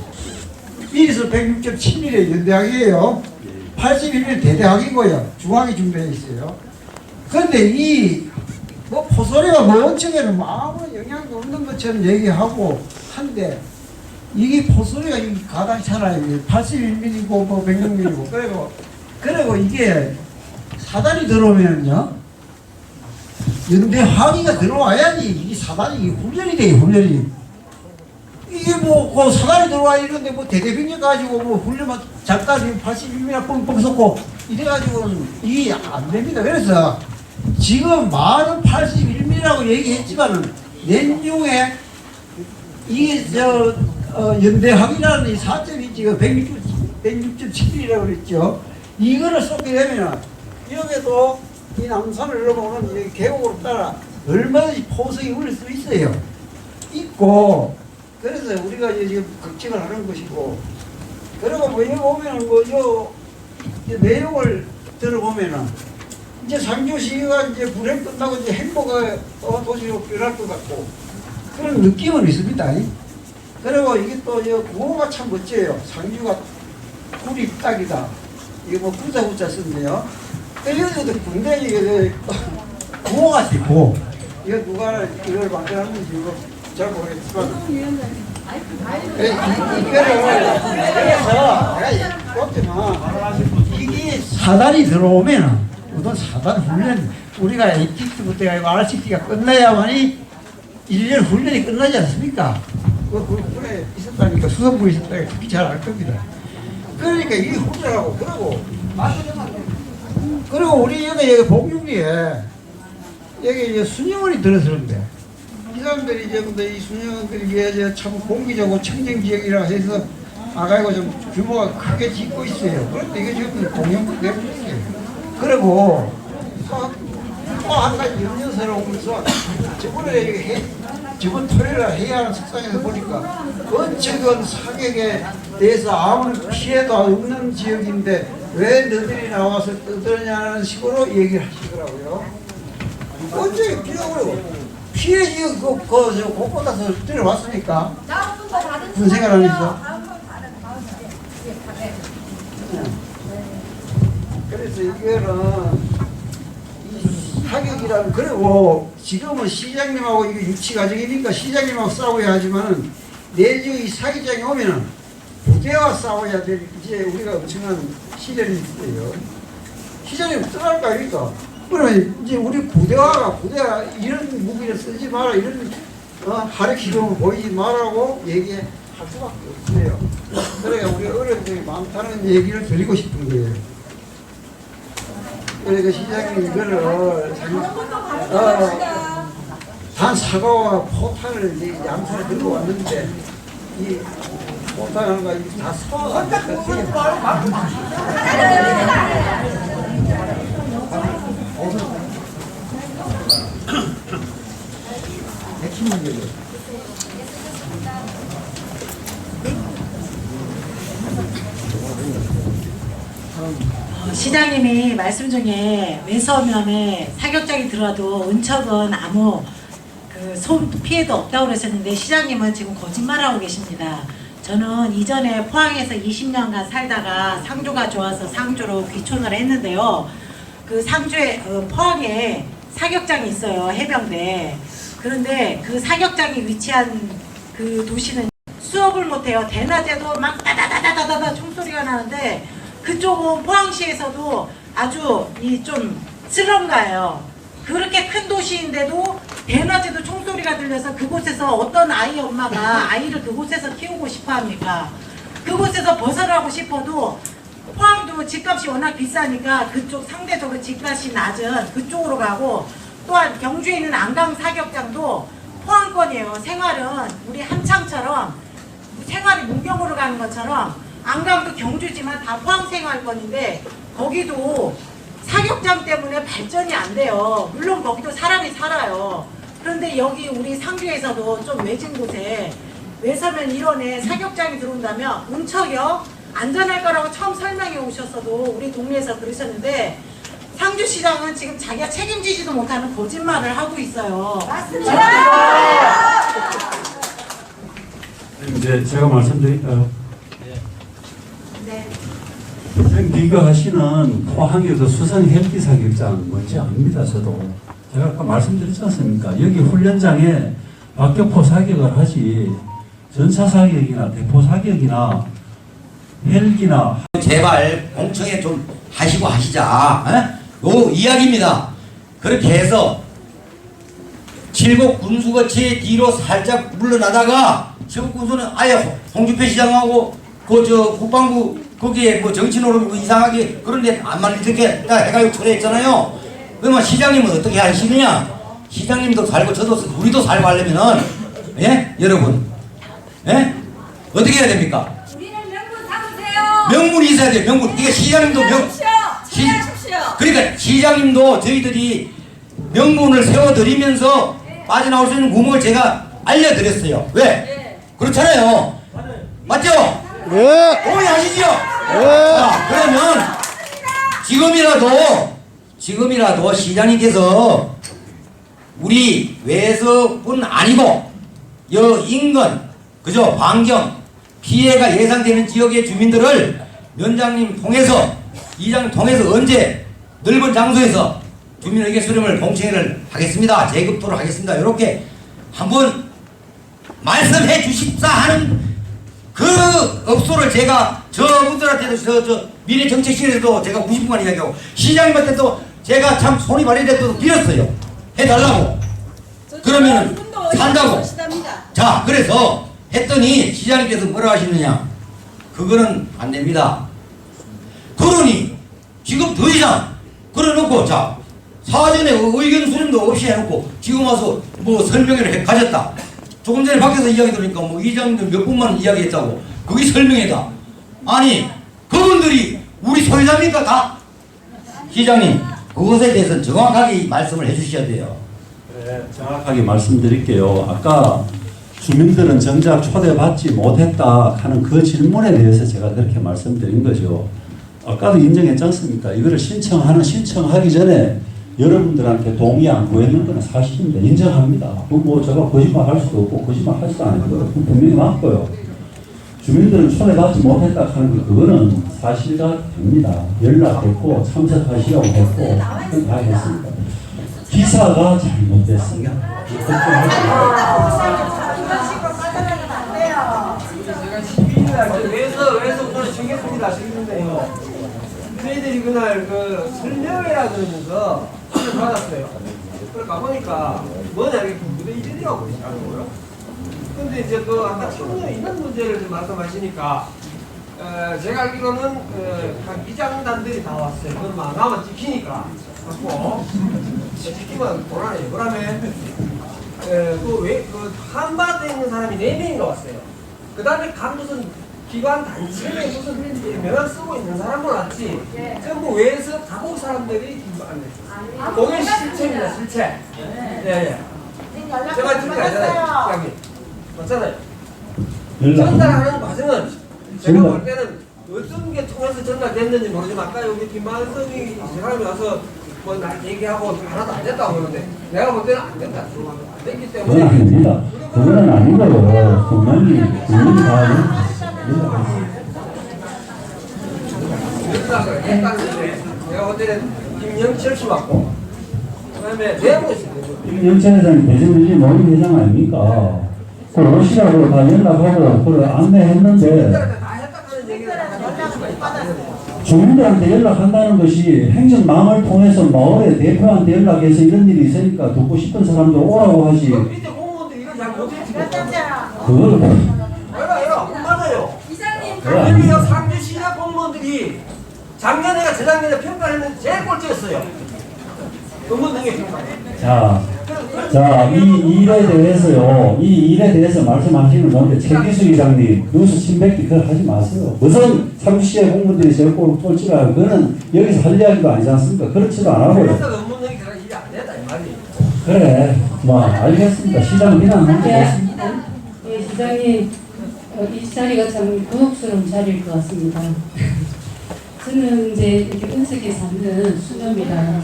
미리서 106.7mm 연대학이에요. 81mm 대대학이고요. 중앙이 준비되어 있어요. 그런데 뭐 포소리가 뭐 원청에는 뭐 아무 영향도 없는 것처럼 얘기하고 한데 이게 포소리가 가당찮아요. 81mm고 뭐 106mm고 그리고 이게 사단이 들어오면요 연대 항의가 들어와야지 이게 사단이 훈련이 돼요. 훈련이 이게 뭐 사단이 들어와 이런데 뭐 대대병력 가지고 뭐 훈련만 잠깐 81mm 뻥뻥 쏟고 이래가지고는 이게 안 됩니다. 그래서 지금 많은 81mm라고 얘기했지만은 내중에 이게 연대학이라는 이 4.2지가 106.7mm라고 그랬죠. 이거를 쏟게 되면은 여기도 이 남산을 넘어오는 이 계곡으로 따라 얼마든지 포석이 울릴 수 있어요. 있고 그래서 우리가 지금 걱정을 하는 것이고 그리고 뭐 여기 오면은 요 내용을 들어보면은 이제 상주시가 이제 불행 끝나고 이제 행보가 도시로 변할 것 같고 그런 느낌은 있습니다. 그리고 이게 또 구호가 참 멋져요. 상주가 굴이 딱이다. 이게 뭐 구자구자 쓴데요. 여기도 굉장히 구호가 있고 이거 누가 이걸 만들었는지 잘 모르겠지만 그래서 이게 사단이 들어오면 어떤 사단 훈련 우리가 ATT부터 RCT가 끝나야만이 1년 훈련이 끝나지 않습니까? 그에 있었다니까 수성부에 있었다니까 특히 잘 알 겁니다. 그러니까 이 훈련하고 그리고 우리 여기 복육리에 여기 이제 수녀원이 들어서는데 이 사람들이 이제 이 수녀원들이 참 공기적으로 청정 지역이라 해서 아가이고 좀 규모가 크게 짓고 있어요. 그런데 이게 지금 공영국 내부있어요. 그리고 또 한 가지 염려스러운 것은 저번 토요일에 회의하는 석상에서 보니까 언측은 사격에 대해서 아무런 피해도 없는 지역인데 왜 너희들이 나와서 떠드냐는 식으로 얘기를 하시더라고요. 언제 피해 지역 곳곳에서 들어왔으니까 군생활 하면서 그래서 이거는 사격이라는 그리고 지금은 시장님하고 이게 유치 과정이니까 시장님하고 싸워야 하지만은 내주 이 사기장에 오면은 부대와 싸워야 될 이제 우리가 엄청난 시련이 있어요. 시장님 떠날 거 아닙니까? 그러면 이제 우리 부대가 이런 무기를 쓰지 마라 이런 하르키고 보이지 마라고 얘기할 수밖에 없어요. 그러니까 우리 어려움이 많다는 얘기를 드리고 싶은 거예요. 그러니까 시장님 이거를 단 사과와 포탄을 이제 양산에 들고 왔는데 이 포탄하는 거 다 사과가 핵심은 거죠. 시장님이 말씀 중에 외서면에 사격장이 들어와도 은척은 아무 손 피해도 없다고 그러셨는데 시장님은 지금 거짓말하고 계십니다. 저는 이전에 포항에서 20년간 살다가 상주가 좋아서 상주로 귀촌을 했는데요. 그 상주에 포항에 사격장이 있어요. 해병대. 그런데 그 사격장이 위치한 그 도시는 수업을 못해요. 대낮에도 막 따다다다다다 총소리가 나는데 그쪽은 포항시에서도 아주 좀 슬럼가예요. 그렇게 큰 도시인데도 대낮에도 총소리가 들려서 그곳에서 어떤 아이 엄마가 아이를 그곳에서 키우고 싶어 합니까? 그곳에서 벗어나고 싶어도 포항도 집값이 워낙 비싸니까 그쪽 상대적으로 집값이 낮은 그쪽으로 가고 또한 경주에 있는 안강 사격장도 포항권이에요. 생활은 우리 함창처럼 생활이 문경으로 가는 것처럼 안강도 경주지만 다 포항 생활권인데 거기도 사격장 때문에 발전이 안 돼요. 물론 거기도 사람이 살아요. 그런데 여기 우리 상주에서도 좀 외진 곳에 외서면 일원에 사격장이 들어온다면 운척역 안전할 거라고 처음 설명해 오셨어도 우리 동네에서 그러셨는데 상주시장은 지금 자기가 책임지지도 못하는 거짓말을 하고 있어요. 이제 제가 말씀드릴까요? 네. 선생님 비교하시는 포항의 그 수성 헬기 사격장 뭔지 압니다. 저도 제가 아까 말씀드렸지 않습니까? 여기 훈련장에 박격포 사격을 하지 전차 사격이나 대포 사격이나 헬기나 제발 공청회 좀 하시고 하시자. 요 이야기입니다. 그렇게 해서 칠곡 군수거치 뒤로 살짝 물러나다가 칠곡 군수는 아예 홍준표 시장하고 그 저 국방부 거기에 뭐 정치노로 이상하게 그런데 안 말리게 다 해가지고 철회했잖아요. 그러면 시장님은 어떻게 하시느냐? 시장님도 살고 저도 우리도 살고 하려면은 예 여러분 예 어떻게 해야 됩니까? 우리는 명분 삼으세요. 명분이 있어야 돼요. 명분. 이게 시장님도 그러니까 시장님도 저희들이 명분을 세워드리면서 빠져나올 수 있는 구멍을 제가 알려드렸어요. 왜? 그렇잖아요. 맞죠? 동의하시죠? 자, 그러면 지금이라도 시장님께서 우리 외석뿐 아니고 여 인근 그죠? 환경 피해가 예상되는 지역의 주민들을 위원장님 통해서 이장 통해서 언제 넓은 장소에서 주민의견 수렴을 공청회를 하겠습니다. 재급토를 하겠습니다. 이렇게 한번 말씀해 주십사 하는 그 업소를 제가 저분들한테도 저 미래정책실에서도 제가 90분간 이야기하고 시장님한테도 제가 참 손이 발휘됐다고 빌었어요. 해달라고. 그러면 산다고. 자 그래서 했더니 시장님께서 뭐라 하시느냐. 그거는 안 됩니다. 그러니 지금 더 이상 그래놓고 자 사전에 의견 수렴도 없이 해놓고 지금 와서 뭐 설명회를 가졌다. 조금 전에 밖에서 이야기 들으니까 뭐 이장님들 몇 분만 이야기했다고 그게 설명회다. 아니 그분들이 우리 소유자입니까 다? 시장님 그것에 대해서 정확하게 말씀을 해주셔야 돼요. 네, 정확하게 말씀드릴게요. 아까 주민들은 정작 초대받지 못했다 하는 그 질문에 대해서 제가 그렇게 말씀드린 거죠. 아까도 인정했지 않습니까? 이거를 신청하기 전에 여러분들한테 동의 안 구했는 건 사실입니다. 인정합니다. 뭐 제가 거짓말 할 수도 없고 거짓말 하지도 않을 거예요. 분명히 맞고요. 주민들은 초대받지 못했다 하는 거 그거는 사실가 됩니다. 연락했고 참석하시라고 했고 그건 다 했습니다. 기사가 잘못됐습니다. 왜서 오늘 정했습니다. 정했는데요. 저희들이 그날 그 설명회라 그러면서 선을 받았어요. 그걸 가보니까 뭐냐 이게 무대 이전이라고 그러시더라고요. 근데 이제 그 아까 청년 인원 문제를 좀 말씀하시니까 제가 알기로는 한 이장단들이 다 왔어요. 그럼 나만 찍히니까 갖고 찍히면 곤란해요. 그다음에 그 한밭에 있는 사람이 4명인가 왔어요. 그 다음에 각 무슨 기관 단체에 무슨 명함 쓰고 있는 사람들 왔지. 전부 외에서 가곡 사람들이 공연 실체입니다. 실체. 예. 제가 들은 게 아니잖아요. 시장님. 맞잖아요. 전달하는 과정은 제가 볼 때는 어떤 게 통해서 전달됐는지 모르지만 아까 여기 김만성이 사람이 와서 뭐 날 얘기하고 하나도 안 됐다고 그러는데 내가 볼 때는 안 된다. 안 됐기 때문에 그건 아닙니다. 그건 아닌 거예요. 분명히 다 연락을 했다는데 내가 볼 때는 김영철 씨 맞고 그다음에 내부 김영철 회장이 대전일지 모임 회장 아닙니까? 그 오시라고 다 연락하고 그걸 안내했는데 주민들한테 연락한다는 것이 행정망을 통해서 마을의 대표한테 연락해서 이런 일이 있으니까 듣고 싶은 사람들 오라고 하지. 밑에 공무원들 이걸 잘 못했지. 그걸 맞아요. 이사님 여기서 상주시나 공무원들이 작년에가 재작년에 평가를 했는데 제일 꼴찌였어요. 공무원 능력 평가. 자, 이 일에 대해서요, 이 일에 대해서 말씀하시는 건데, 최기수 이장님, 뉴스 침뱉기 그걸 하지 마세요. 무슨 상주시의 공무원들이 제일 꼴찌라, 그거는 여기서 할 이야기도 아니지 않습니까? 그렇지도 않아고요. 그래서 업무능이 그런 일이 안 됐다, 이 말이. 그래, 뭐, 알겠습니다. 시장 비난하면 되겠습니다. 예, 시장님, 이 자리가 참 고혹스러운 자리일 것 같습니다. 저는 이제 이렇게 은석에 사는 수녀입니다.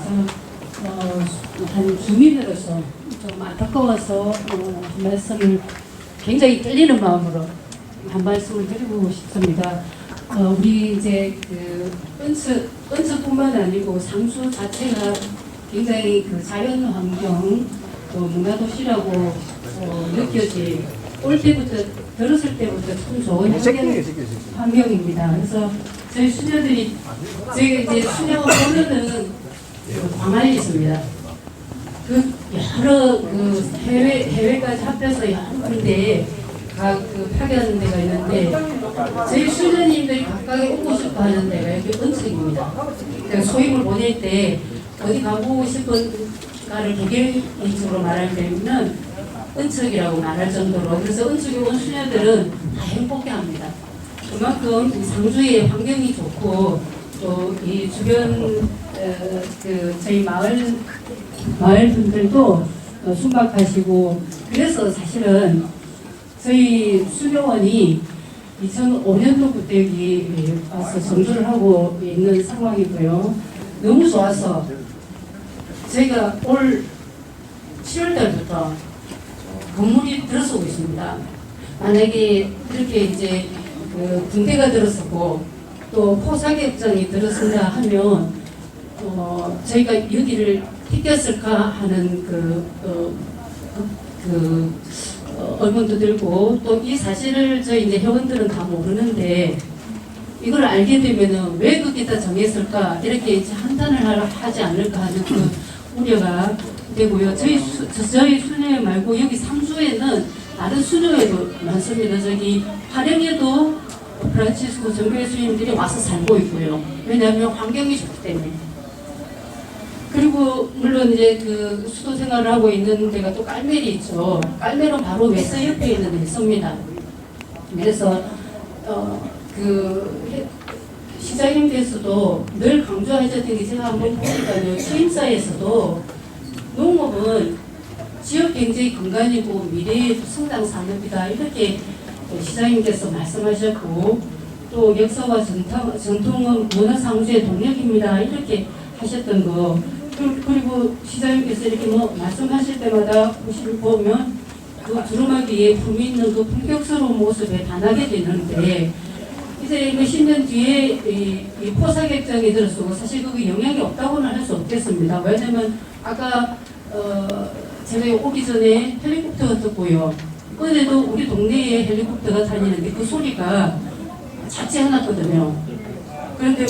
그래서 한 주민으로서 좀 안타까워서 한 말씀을 굉장히 떨리는 마음으로 한 말씀을 드리고 싶습니다. 우리 이제 그 은석뿐만 아니고 상수 자체가 굉장히 그 자연 환경 또 문화도시라고 느껴지 올 때부터 들었을 때부터 참 좋은 환경입니다. 그래서 저희 수녀들이 저희가 이제 수녀 보면은 광안이 있습니다. 그 여러 그 해외까지 합해서 여러 군데 그 파견 데가 있는데 저희 수녀님들이 각각에 오고 싶어 하는 데가 여기 은석입니다. 그러니까 소임을 보낼 때 어디 가고 싶은가를 개개인적으로 말하면 은척이라고 말할 정도로 그래서 은척에 온 수녀들은 다 행복해합니다. 그만큼 상주의 환경이 좋고 또 이 주변 그 저희 마을 분들도 순박하시고 그래서 사실은 저희 수녀원이 2005년도부터 여기 와서 정주를 하고 있는 상황이고요. 너무 좋아서 저희가 올 7월달부터 건물이 들어서고 있습니다. 만약에 이렇게 이제 그 군대가 들어서고 또 포사격장이 들어선다 하면 저희가 여기를 택겼을까 하는 의문도 들고 또 이 사실을 저희 이제 회원들은 다 모르는데 이걸 알게 되면은 왜 거기다 정했을까 이렇게 이제 한탄을 하지 않을까 하는 그 우려가 되고요. 저희 수녀회 말고 여기 상주에는 다른 수녀회도 많습니다. 저기 화령에도 프란치스코 정교회 수님들이 와서 살고 있고요. 왜냐하면 환경이 좋기 때문에. 그리고 물론 이제 그 수도 생활을 하고 있는 데가 또 깔멜이 있죠. 깔멜은 바로 웨스 옆에 있는 데 있습니다. 그래서 그 시장님께서도 늘 강조하셨던 게 제가 한번 보니까요. 취임사에서도 농업은 지역 경제의 근간이고 미래의 성장 산업이다 이렇게 시장님께서 말씀하셨고 또 역사와 전통은 문화상주의 동력입니다 이렇게 하셨던 거 그리고 시장님께서 이렇게 뭐 말씀하실 때마다 보면 그 두루마기 위에 품이 있는 그 품격스러운 모습에 반하게 되는데 이제 그 10년 뒤에 이 포사격장이 들어서고 사실 그게 영향이 없다고는 할 수 없겠습니다. 왜냐면 아까 제가 오기 전에 헬리콥터가 떴고요. 어제도 우리 동네에 헬리콥터가 다니는데 그 소리가 잡지 않았거든요. 그런데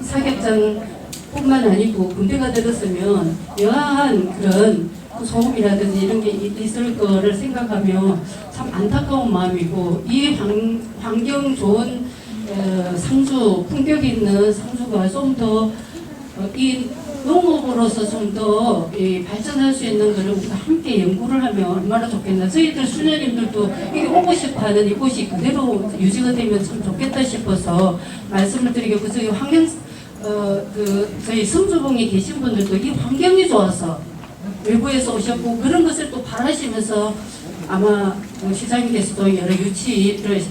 사격장뿐만 아니고 군대가 들었으면 여하한 그런 소음이라든지 이런 게 있을 거를 생각하면 참 안타까운 마음이고 이 환경 좋은 상주, 품격 있는 상주가 좀 더 이 농업으로서 좀 더 발전할 수 있는 것을 우리가 함께 연구를 하면 얼마나 좋겠나. 저희들 수녀님들도 이게 오고 싶어하는 이곳이 그대로 유지가 되면 참 좋겠다 싶어서 말씀을 드리고 저희 환경 저희 성주봉에 계신 분들도 이 환경이 좋아서 외부에서 오셨고 그런 것을 또 바라시면서 아마 시장님께서도 여러 유치를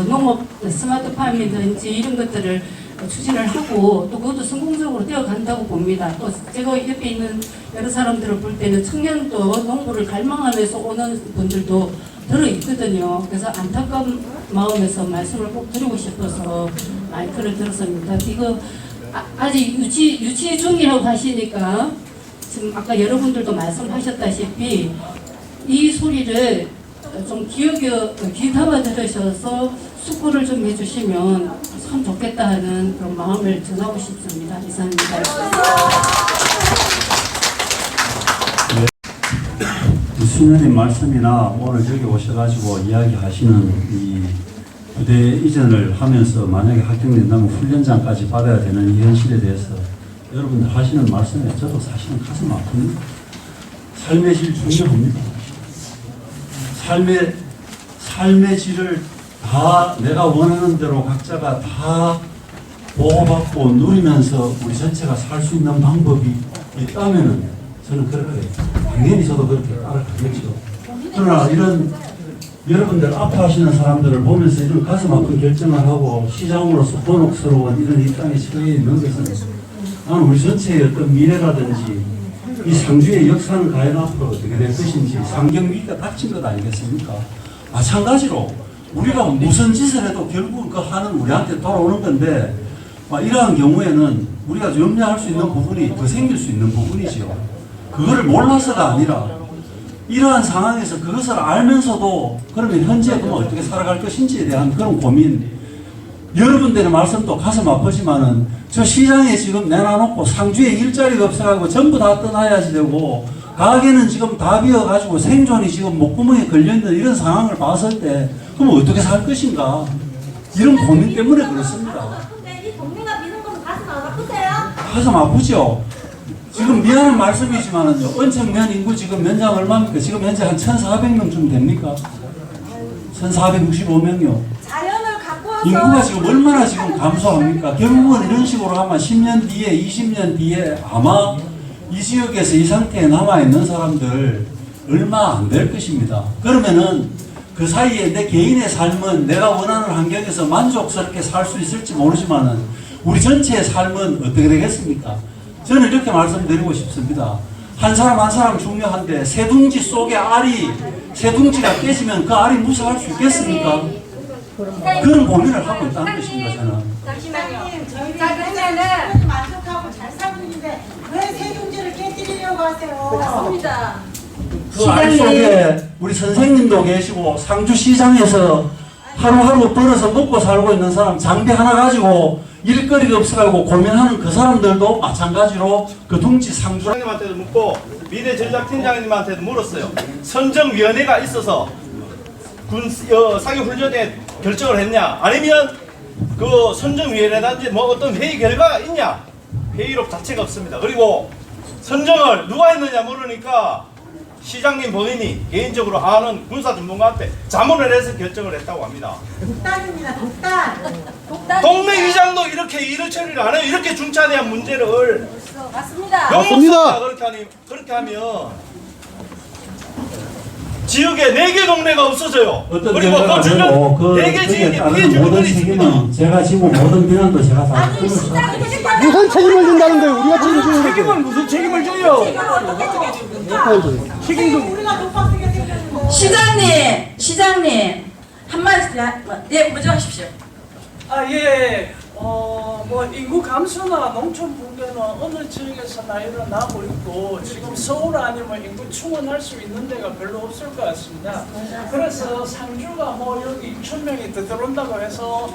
농업 스마트팜이든지 이런 것들을 추진을 하고 또 그것도 성공적으로 되어 간다고 봅니다. 또 제가 옆에 있는 여러 사람들을 볼 때는 청년도 농부를 갈망하면서 오는 분들도 들어있거든요. 그래서 안타까운 마음에서 말씀을 꼭 드리고 싶어서 마이크를 들었습니다. 이거 아직 유치 중이라고 하시니까 지금 아까 여러분들도 말씀하셨다시피 이 소리를 좀 귀 담아 들으셔서 숙고를 좀 해주시면 참 좋겠다 하는 그런 마음을 전하고 싶습니다. 이상입니다. 수녀님 말씀이나 오늘 여기 오셔가지고 이야기하시는 이 부대 이전을 하면서 만약에 합격된다면 훈련장까지 받아야 되는 이 현실에 대해서 여러분들 하시는 말씀에 저도 사실은 가슴 아픕니다. 삶의 질 중요합니다. 삶의 질을 다 내가 원하는 대로 각자가 다 보호받고 누리면서 우리 전체가 살 수 있는 방법이 있다면은 저는 그렇게 당연히 저도 그렇게 따라가겠죠. 그러나 이런 여러분들 아파하시는 사람들을 보면서 이런 가슴 아픈 결정을 하고 시장으로서 곤혹스러운 이런 입장에 처해 있는 것은 나는 우리 전체의 어떤 미래라든지 이 상주의 역사는 과연 앞으로 어떻게 될 것인지 상경위기가 닥친 것 아니겠습니까? 마찬가지로 우리가 무슨 짓을 해도 결국은 그 하는 우리한테 돌아오는 건데 이러한 경우에는 우리가 염려할 수 있는 부분이 더 생길 수 있는 부분이지요. 그거를 몰라서가 아니라 이러한 상황에서 그것을 알면서도 그러면 현재 그럼 어떻게 살아갈 것인지에 대한 그런 고민, 여러분들의 말씀도 가슴 아프지만은 저 시장에 지금 내놔놓고 상주에 일자리가 없어가지고 전부 다 떠나야지 되고 가게는 지금 다 비어가지고 생존이 지금 목구멍에 걸려있는 이런 상황을 봤을 때 그럼 어떻게 살 것인가, 이런 고민 때문에 그렇습니다. 근데 이 동네가 미는 거는 가슴 안 아프세요? 가슴 아프죠. 지금 미안한 말씀이지만은요, 은천면 인구 지금 면장 얼마입니까? 지금 현재 한 1,400명쯤 됩니까? 1,465명이요. 자연을 갖고 와서 인구가 지금 얼마나 지금 감소합니까? 결국은 이런 식으로 하면 10년 뒤에, 20년 뒤에 아마 이 지역에서 이 상태에 남아있는 사람들 얼마 안 될 것입니다. 그러면은 그 사이에 내 개인의 삶은 내가 원하는 환경에서 만족스럽게 살 수 있을지 모르지만은 우리 전체의 삶은 어떻게 되겠습니까? 저는 이렇게 말씀드리고 싶습니다. 한 사람 한 사람 중요한데 새둥지 속에 알이, 새둥지가 깨지면 그 알이 무사할 수 있겠습니까? 그런 고민을 하고 있다는 것입니다. 저는. 잠시만요. 저희 자, 그러면은 만족하고 잘 살고 있는데 왜 세종지를 깨뜨리려고 하세요? 맞습니다. 그 알 속에 우리 선생님도 계시고 상주시장에서 하루하루 벌어서 먹고 살고 있는 사람, 장비 하나 가지고 일거리가 없어가지고 고민하는 그 사람들도 마찬가지로 그 둥지 상주님한테도 묻고 미래 전략팀장님한테도 물었어요. 선정위원회가 있어서 사격 훈련에 결정을 했냐, 아니면 그 선정위원회라든지 뭐 어떤 회의 결과가 있냐, 회의록 자체가 없습니다. 그리고 선정을 누가 했느냐 물으니까 시장님 본인이 개인적으로 아는 군사 전문가한테 자문을 해서 결정을 했다고 합니다. 독단입니다. 독단. 동네 위장도 이렇게 일을 처리를 안 해요. 이렇게 중차대한 문제를. 맞습니다. 맞습니다. 그렇게 하면 지역에 4개 동네가 없어져요. 어떤 그리고 그 주변 4개 지역에 피해 주는 분이 있습니다. 제가 지금 모든 비난도 제가 다 아니 시장이 무슨 책임을 진다는데 우리가 책임을 책임을 무슨 책임을 져요? 책임도 우리가 독박되게 생겼는데. 시장님 한마디 먼저 하십시오. 뭐 인구 감소나 농촌 붕괴는 어느 지역에서나 일어나고 있고 지금 서울 아니면 인구 충원할 수 있는 데가 별로 없을 것 같습니다. 그래서 상주가 뭐 여기 2,000명이 더 들어온다고 해서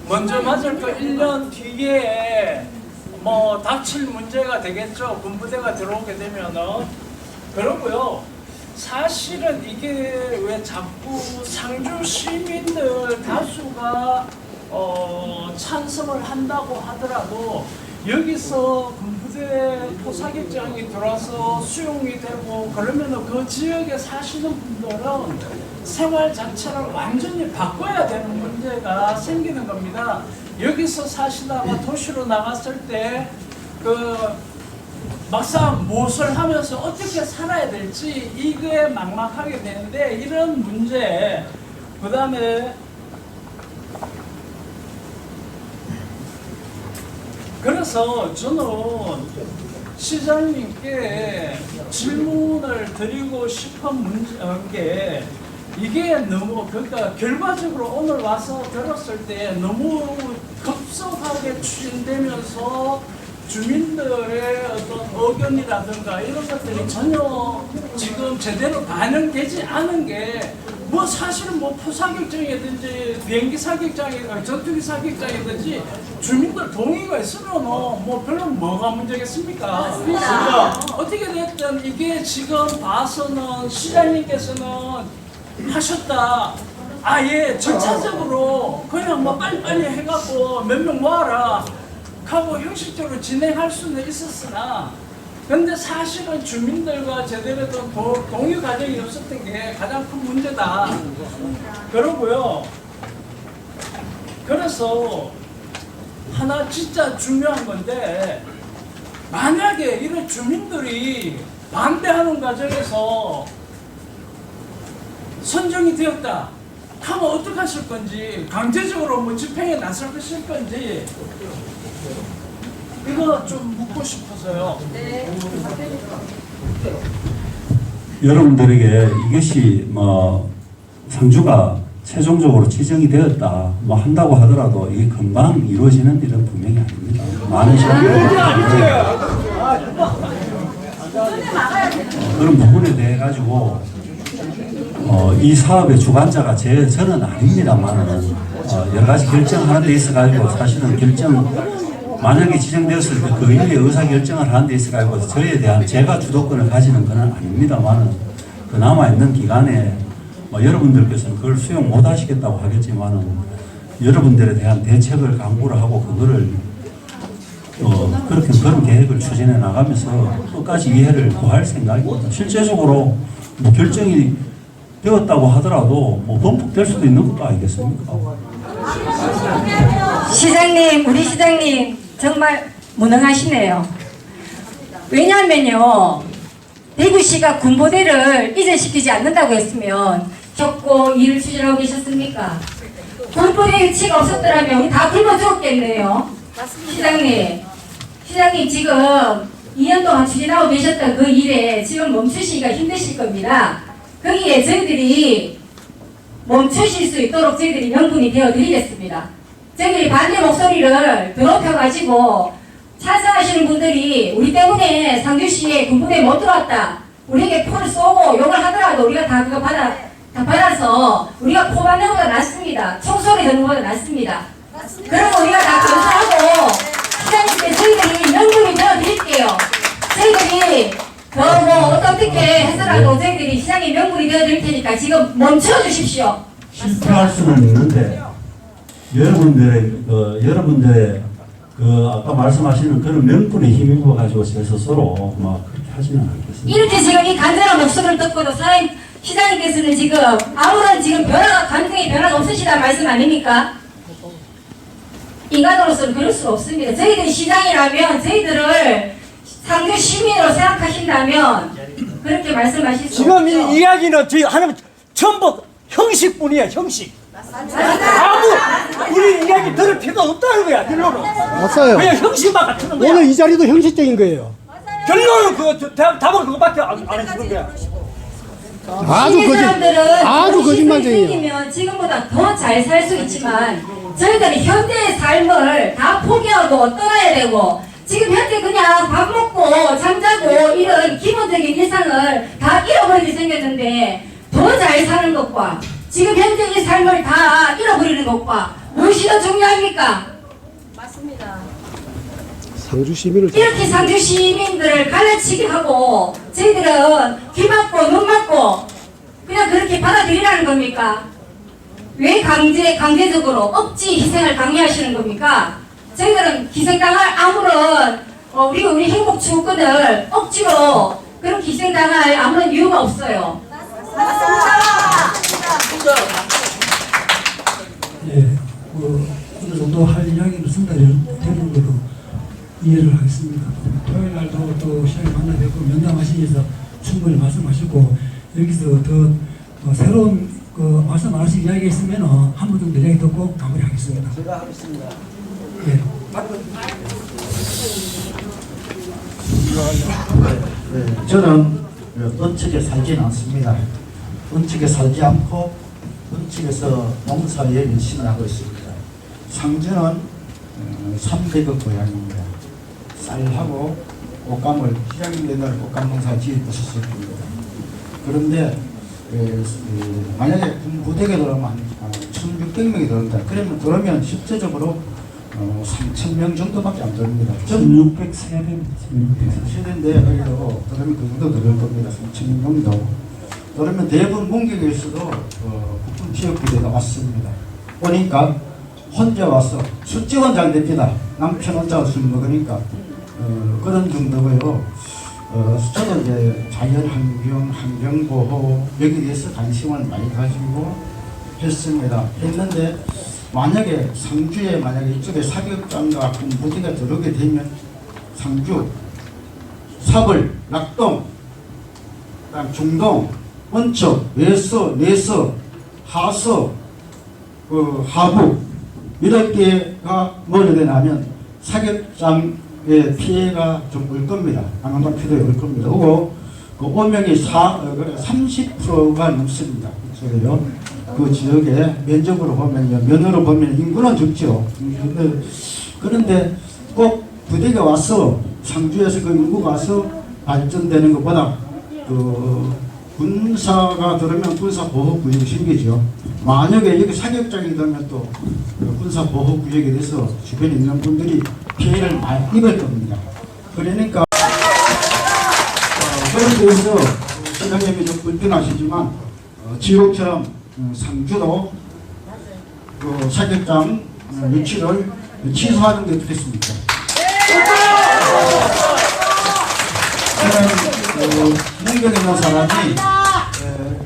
먼저 맞을 거 1년 뒤에 뭐 닥칠 문제가 되겠죠. 군부대가 들어오게 되면은. 그러고요. 사실은 이게 왜 자꾸 상주 시민들 다수가 찬성을 한다고 하더라도 여기서 군부대 포사격장이 들어와서 수용이 되고 그러면은 그 지역에 사시는 분들은 생활 자체를 완전히 바꿔야 되는 문제가 생기는 겁니다. 여기서 사시다가 도시로 나갔을 때 막상 무엇을 하면서 어떻게 살아야 될지 이게 막막하게 되는데 이런 문제, 그 다음에 그래서 저는 시장님께 질문을 드리고 싶은 게 이게 너무 그러니까 결과적으로 오늘 와서 들었을 때 너무 급속하게 추진되면서 주민들의 어떤 의견이라든가 이런 것들이 전혀 지금 제대로 반영되지 않은 게 뭐 사실은 뭐 포사격장이든지 비행기 사격장이든지 전투기 사격장이든지 주민들 동의가 있으면 뭐 별로 뭐가 문제겠습니까? 맞습니다. 어떻게 됐든 이게 지금 봐서는 시장님께서는 하셨다. 아예 절차적으로 그냥 뭐 빨리빨리 해갖고 몇 명 모아라 하고 형식적으로 진행할 수는 있었으나 근데 사실은 주민들과 제대로 된 동의 과정이 없었던 게 가장 큰 문제다. 그러고요. 그래서 하나 진짜 중요한 건데 만약에 이런 주민들이 반대하는 과정에서 선정이 되었다 하면 어떡하실 건지, 강제적으로 뭐 집행에 나설 것일 건지, 이거 좀 묻고 싶어서요. 여러분들에게 이것이 뭐 상주가 최종적으로 지정이 되었다 뭐 한다고 하더라도 이게 금방 이루어지는 일은 분명히 아닙니다. 많은 시간이 그런 부분에 대해 가지고 이 사업의 주관자가 저는 아닙니다만은 여러 가지 결정하는 데 있어 가지고 사실은 만약에 지정되었을 때 그 이후에 의사 결정을 하는 데 있어 가지고 저에 대한 제가 주도권을 가지는 건 아닙니다만은 그 남아 있는 기간에 여러분들께서는 그걸 수용 못 하시겠다고 하겠지만은 여러분들에 대한 대책을 강구를 하고 그거를 그런 계획을 추진해 나가면서 끝까지 이해를 구할 생각입니다. 실제적으로 뭐 결정이 되었다고 하더라도 뭐 번복될 수도 있는 것도 아니겠습니까? 시장님, 우리 시장님 정말 무능하시네요. 왜냐하면요, 대구시가 군부대를 이전시키지 않는다고 했으면 적고 일을 추진하고 계셨습니까? 군부대 유치가 없었더라면 우리 다 굶어 죽었겠네요. 시장님 지금 2년 동안 추진하고 계셨던 그 일에 지금 멈추시기가 힘드실 겁니다. 거기에 저희들이 멈추실 수 있도록 저희들이 명분이 되어드리겠습니다. 저희들이 반대 목소리를 더럽혀가지고 찬성하시는 분들이 우리 때문에 상주시에 군부대에 못 들어왔다, 우리에게 포를 쏘고 욕을 하더라도 우리가 다 그거 받아서 우리가 포 받는 것보다 낫습니다. 총소리 듣는 것보다 낫습니다. 그러면 우리가 다 감사하고 시장님께 저희들이 명분이 되어드릴게요. 저희들이 뭐 어떻게 해서라도 저희들이 시장의 명분이 되어드릴 테니까 지금 멈춰주십시오. 실패할 수는 있는데 여러분들의 아까 말씀하시는 그런 명분에 힘입어 가지고 제 스스로 막 그렇게 하지는 않겠습니다. 이렇게 지금 이 간절한 목소리를 듣고도 시장님께서는 지금 아무런 지금 감정의 변화가 없으시다는 말씀 아닙니까? 인간으로서는 그럴 수 없습니다. 저희들이 시장이라면 저희들을 상주 시민으로 생각하신다면 그렇게 말씀하실 수 지금 없죠. 이 이야기는 저희 하나님 전부 형식뿐이야, 형식. 아무 우리 이야기 들을 필요가 없다는 거야, 결론은. 맞아요. 그냥 형식만 갖추는 거야. 오늘 이 자리도 형식적인 거예요. 결론은 답은 그거밖에 안 해주는 거야. 아주 거짓말쟁이에요. 생기면 지금보다 더 잘 살 수 있지만 저희들이 현대의 삶을 다 포기하고 떠나야 되고 지금 현재 그냥 밥 먹고 잠자고 이런 기본적인 일상을 다 잃어버리게 생겼는데 더 잘 사는 것과 지금 현재 이 삶을 다 잃어버리는 것과 무엇이 더 중요합니까? 맞습니다. 상주 시민을 이렇게 상주 시민들을 갈라치게 하고 저희들은 귀 막고 눈 막고 그냥 그렇게 받아들이라는 겁니까? 왜 강제적으로 억지 희생을 강요하시는 겁니까? 저희들은 희생당할 아무런 우리 행복 추구권을 억지로 그렇게 희생당할 아무런 이유가 없어요. 예, 어느 정도 할 이야기는 전달이 되는 걸로 이해를 하겠습니다. 토요일 날도 또 시장에 만나 뵙고 면담하시면서 충분히 말씀하시고 여기서 더 새로운 말씀 안 하실 이야기가 있으면 한 번 정도 이야기 듣고 마무리하겠습니다. 제가 하겠습니다. 예. 저는 은측에 살지는 않습니다. 은측에 살지 않고 은측에서 농사에 열심히 하고 있습니다. 상주는 300억 고향입니다. 쌀하고 옷감을 시장님 옛날에 옷감 농사 지으셨을 겁니다. 그런데 만약에 군부대에 들어오면 1,600명이 들어온다. 그러면 실제적으로 3,000명 정도밖에 안 됩니다. 1,603세대인데 그러면 그 정도 들을 겁니다. 3,000명 정도. 그러면 대부분 문경에서도 국군 지역부대가 왔습니다. 오니까 혼자 와서 술집은 잘 됩니다. 남편 혼자 술 먹으니까 그런 정도고요. 저도 이제 자연환경, 환경보호 여기에 대해서 관심을 많이 가지고 했는데 만약에 상주에 이쪽에 사격장과 군부대가 들어오게 되면 상주, 사벌, 낙동, 그다음 중동 원척, 외서, 내서, 하서, 하부 이렇게가 뭐가 되냐면 사격장의 피해가 좀 올 겁니다. 강한도 피해가 올 겁니다. 그리고 그 오명이 30%가 넘습니다. 그래요. 그 지역에 면적으로 보면 면으로 보면 인구는 적죠. 그런데 꼭 부대가 와서 상주에서 그 인구가 와서 발전되는 것보다 그 군사가 들으면 군사보호구역이 생기죠. 만약에 여기 사격장이 되면 또 군사보호구역에 대해서 주변에 있는 분들이 피해를 많이 입을 겁니다. 그러니까 그런 데서 시장님이 좀 불편하시지만 지역처럼 상주도 그 사격장 유치를 취소하는 게 어떻겠습니까? 능력 있는 사람이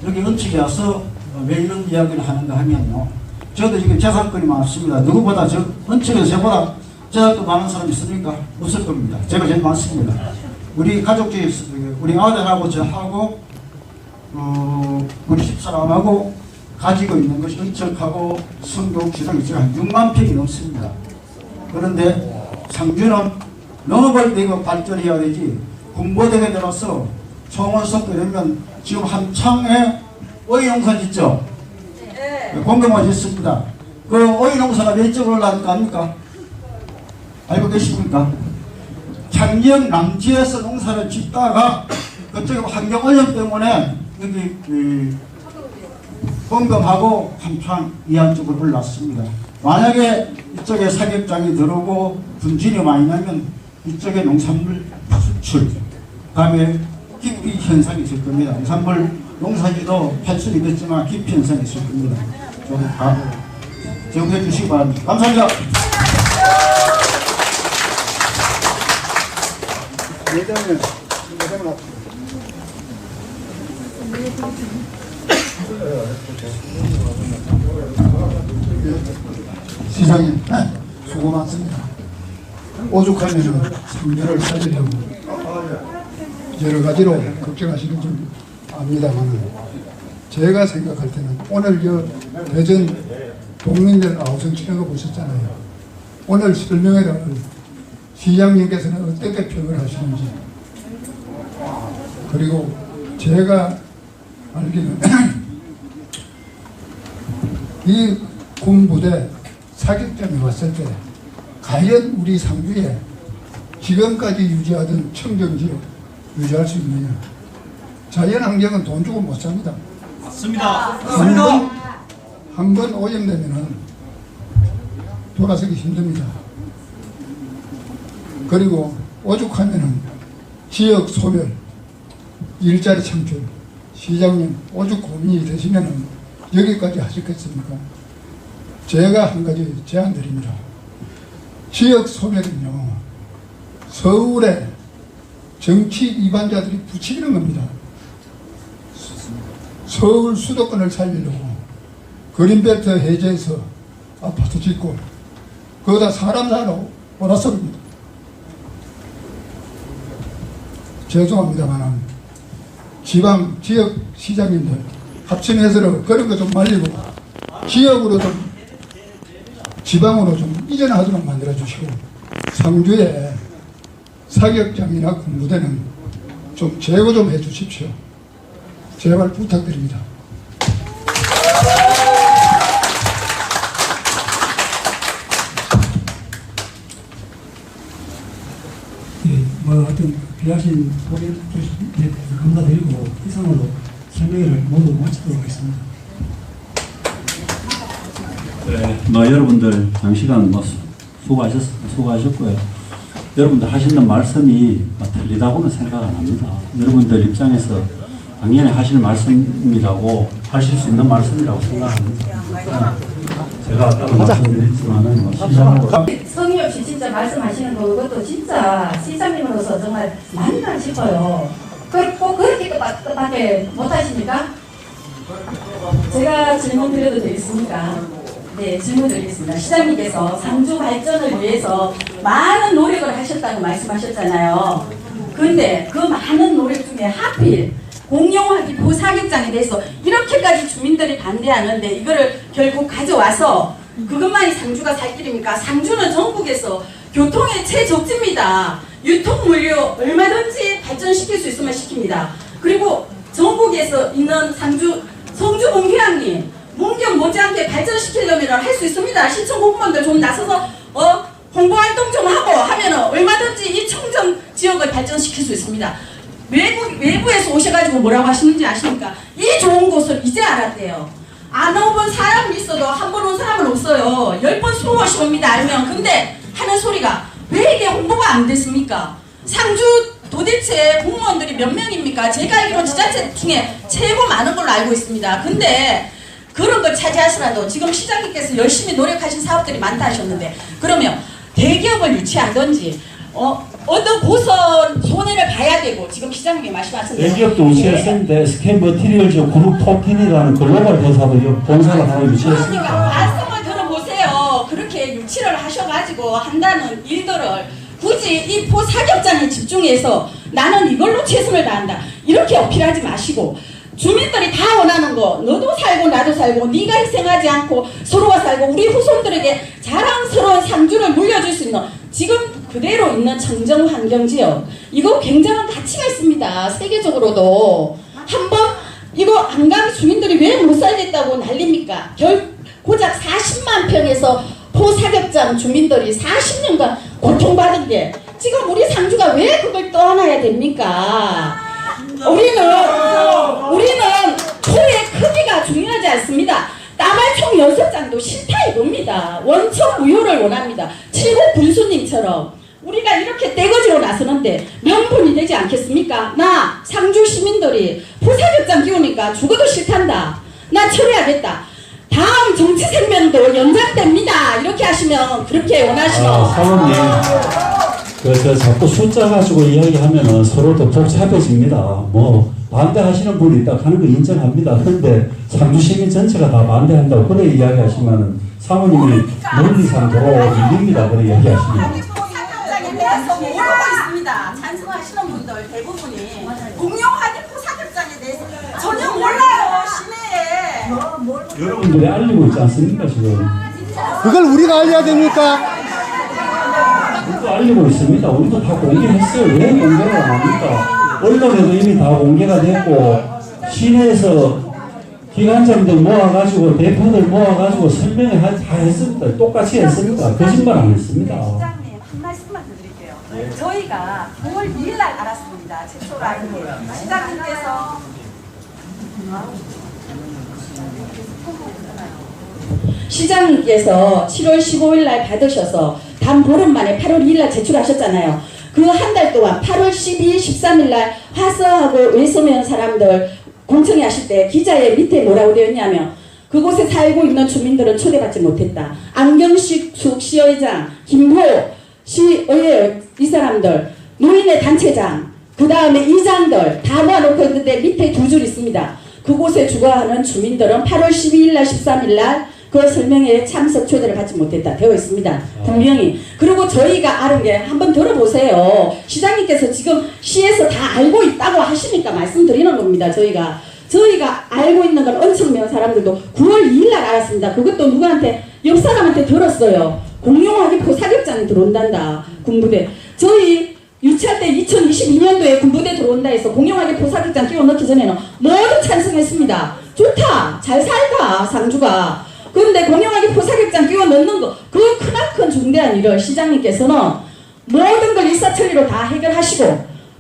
여기 은측에 와서 왜 이런 이야기를 하는가 하면요. 저도 지금 재산권이 많습니다. 누구보다 은측에 저보다 재산도 많은 사람이 있습니까? 없을 겁니다. 제가 제일 많습니다. 우리 가족 중에 우리 아들하고 저하고 우리 집사람하고 가지고 있는 것이 은척하고 성교육 지상이 지금 한 6만 평이 넘습니다. 그런데 상주는 너무 벌되고 발전해야 되지. 군부대에 들어서 총을 쏘게 되면 지금 한창에 어휘농사 짓죠? 네. 공개만 짓습니다. 그 어휘농사가 몇 쪽으로 올라갈까 합니까? 알고 계십니까? 창녕 남지에서 농사를 짓다가 그쪽에 환경오염 때문에 여기 공금하고 한창 이안 쪽으로 올랐습니다. 만약에 이쪽에 사격장이 들어오고 분진이 많이 나면 이쪽에 농산물 수출, 다음에 기피 현상이 있을 겁니다. 농산물 농사지도 발전이 됐지만 기피 현상이 있을 겁니다. 좀 정해 주시기 바랍니다. 감사합니다. 시장님 수고 많습니다. 오죽하면 성녀를 살리려고 여러 가지로 걱정하시는 줄 압니다만 제가 생각할 때는 오늘 대전 동민들 아우성 치는 거 보셨잖아요. 오늘 설명회를 시장님께서는 어떻게 평을 하시는지, 그리고 제가 알기는 이 군부대 사격장에 왔을 때 과연 우리 상주에 지금까지 유지하던 청정지역 유지할 수 있느냐. 자연환경은 돈 주고 못 삽니다. 맞습니다. 한 번 오염되면은 돌아서기 힘듭니다. 그리고 오죽하면은 지역 소멸, 일자리 창출, 시장님 오죽 고민이 되시면은 여기까지 하셨겠습니까? 제가 한 가지 제안 드립니다. 지역 소멸은요, 서울에 정치 이반자들이 부추기는 겁니다. 서울 수도권을 살리려고 그린벨트 해제해서 아파트 짓고 거기다 사람 사러 오라소리입니다. 죄송합니다만 지방 지역 시장님들 합심해서 그런 거 좀 말리고 지역으로 좀 지방으로 좀 이전하도록 만들어 주시고 상주에 사격장이나 군부대는 좀 제거 좀 해 주십시오. 제발 부탁드립니다. 하여튼 귀하신 소개 주신 데 감사드리고 이상으로 설명회를 모두 마치도록 하겠습니다. 네, 여러분들 장시간 수고하셨고요. 여러분들 하시는 말씀이 틀리다고는 생각 안 합니다. 여러분들 입장에서 당연히 하실 말씀이라고 하실 수 있는 말씀이라고 생각합니다. 제가 아까도 말씀드렸지만은 시장으로 성의 없이 진짜 말씀하시는 거 그것도 진짜 시장님으로서 정말 맞나 싶어요. 꼭 그렇게 뜻밖에 못하십니까? 제가 질문 드려도 되겠습니까? 네, 질문 드리겠습니다. 시장님께서 상주 발전을 위해서 많은 노력을 하셨다고 말씀하셨잖아요. 그런데 그 많은 노력 중에 하필 공용화기 포사격장에 대해서 이렇게까지 주민들이 반대하는데 이거를 결국 가져와서 그것만이 상주가 살 길입니까? 상주는 전국에서 교통의 최적지입니다. 유통물류 얼마든지 발전시킬 수 있으면 시킵니다. 그리고 전국에서 있는 성주 봉휴양림 문경 못지않게 발전시키려면 할 수 있습니다. 시청 공무원들 좀 나서서 홍보활동 좀 하고 하면은 얼마든지 이 청정 지역을 발전시킬 수 있습니다. 외부에서 오셔가지고 뭐라고 하시는지 아십니까? 이 좋은 곳을 이제 알았대요. 안 와본 사람이 있어도 한 번 온 사람은 없어요. 10번 20번씩 옵니다. 알면. 근데 하는 소리가 왜 이게 홍보가 안 됐습니까? 상주 도대체 공무원들이 몇 명입니까? 제가 알기로 지자체 중에 최고 많은 걸로 알고 있습니다. 근데 그런 걸 차지하시라도 지금 시장님께서 열심히 노력하신 사업들이 많다 하셨는데 그러면 대기업을 유치하든지 어떤 고선 손해를 봐야 되고 지금 시장님이 말씀하신 대로 대기업도 유치했었는데 SK 머티리얼즈 그룹 톱10이라는 글로벌 회사도 본사를 하나 유치했습니다. 그러니까 말씀을 들어보세요. 그렇게 유치를 하셔가지고 한다는 일들을 굳이 이 포사격장에 집중해서 나는 이걸로 최선을 다한다 이렇게 어필하지 마시고 주민들이 다 원하는 거 너도 살고 나도 살고 네가 희생하지 않고 서로가 살고 우리 후손들에게 자랑스러운 상주를 물려줄 수 있는 지금 그대로 있는 청정환경지역 이거 굉장한 가치가 있습니다. 세계적으로도 한번 이거 안강 주민들이 왜 못 살겠다고 난립니까? 고작 40만 평에서 포사격장 주민들이 40년간 고통받은 게 지금 우리 상주가 왜 그걸 떠안아야 됩니까? 우리는 포의 크기가 중요하지 않습니다. 따발총 연습장도 싫다 이겁니다. 원천 무효를 원합니다. 칠곡 군수님처럼 우리가 이렇게 떼거지로 나서는데 명분이 되지 않겠습니까? 나 상주 시민들이 포사격장 끼우니까 죽어도 싫단다. 나 철회하겠다. 다음 정치 생명도 연장됩니다. 이렇게 하시면 그렇게 원하시면 사모님 저 자꾸 숫자 가지고 이야기하면은 서로 더 복잡해집니다. 뭐 반대하시는 분이 있다 하는 거 인정합니다. 그런데 상주 시민 전체가 다 반대한다고 그래 이야기하시면은 사모님이 논리상 도로 밀립니다. 그래 이야기하시면. 포사격장에 대해서 모르고 있습니다. 찬성하시는 분들 대부분이 공용화기 포사격장에 대해서 전혀 몰라요. 시내에. 여러분들이 알리고 있지 않습니까 지금? 그걸 우리가 알려야 됩니까? 우리도 알리고 있습니다. 우리도 다 공개했어요. 왜 공개를 안 합니까? 언론에도 이미 다 공개가 됐고 시내에서 기관장들 모아가지고 대표들 모아가지고 설명을 다 했습니다. 똑같이 했습니다. 거짓말 안 했습니다. 시장님 한 말씀만 드릴게요. 저희가 9월 2일 날 알았습니다. 최초로 알게 시장님께서 시장님께서 7월 15일 날 받으셔서 단 보름 만에 8월 2일 날 제출하셨잖아요. 그 한 달 동안 8월 12일, 13일 날 화서하고 외소면 사람들 공청회 하실 때 기자의 밑에 뭐라고 되어 있냐면 그곳에 살고 있는 주민들은 초대받지 못했다. 안경식 시의장, 김호 시의회 이 사람들, 노인의 단체장, 그 다음에 이장들 다 모아놓고 있는데 밑에 두 줄 있습니다. 그곳에 주거하는 주민들은 8월 12일 날, 13일 날 그 설명회에 참석 초대를 받지 못했다 되어 있습니다. 분명히. 그리고 저희가 아는 게 한번 들어보세요. 시장님께서 지금 시에서 다 알고 있다고 하시니까 말씀드리는 겁니다. 저희가 알고 있는 건 엄청 많은 사람들도 9월 2일 날 알았습니다. 그것도 누구한테 옆 사람한테 들었어요. 공용화기 포사격장이 들어온단다. 군부대. 저희 유치할 때 2022년도에 군부대 들어온다 해서 공용화기 포사격장 끼워 넣기 전에는 모두 찬성했습니다. 좋다. 잘 살다 상주가. 그런데 공용화기 포사격장 끼워 넣는 거 그 크나큰 중대한 일을 시장님께서는 모든 걸 일사천리로 다 해결하시고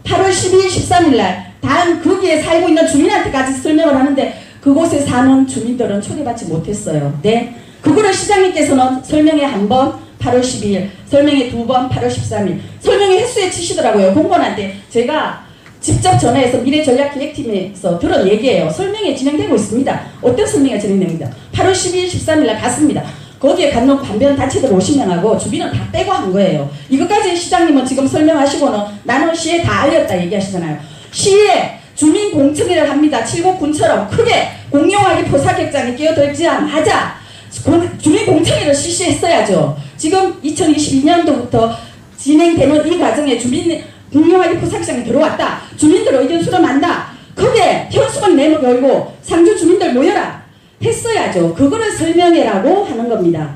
8월 12일 13일 날 단 거기에 살고 있는 주민한테까지 설명을 하는데 그곳에 사는 주민들은 초대받지 못했어요. 네, 그거를 시장님께서는 설명회 한 번 8월 12일, 설명회 두 번 8월 13일 설명회 횟수에 치시더라고요. 공무원한테 제가 직접 전화해서 미래전략기획팀에서 들은 얘기예요. 설명회 진행되고 있습니다. 어떤 설명회가 진행됩니다. 8월 12일, 13일 날 갔습니다. 거기에 갖는 관변 단체들 50명하고 주민은 다 빼고 한 거예요. 이것까지 시장님은 지금 설명하시고는 나는 시에 다 알렸다 얘기하시잖아요. 시에 주민 공청회를 합니다. 칠곡군처럼 크게 공용화기 포사격장에 끼어들자마자 주민 공청회를 실시했어야죠. 지금 2022년도부터 진행되는 이 과정에 공용화기 포사격장이 들어왔다. 주민들 의견 수렴한다. 크게 현수막 내걸고 상주 주민들 모여라 했어야죠. 그거를 설명해라고 하는 겁니다.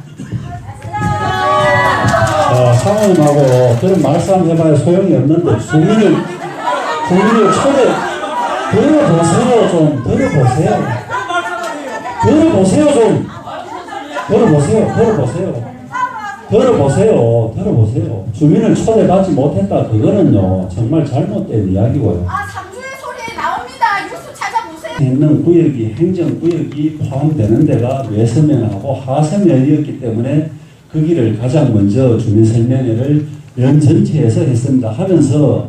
상원님하고 그런 말씀 해봐야 소용이 없는데 주민을 초대 들어보세요. 좀 들어보세요. 들어보세요. 주민을 초대받지 못했다. 그거는요 정말 잘못된 이야기고요. 상주의 소리에 나옵니다. 뉴스 찾아보세요. 있는 구역이 행정구역이 포함되는 데가 외서면하고 하서면이었기 때문에 그 길을 가장 먼저 주민설명회를 면 전체에서 했습니다. 하면서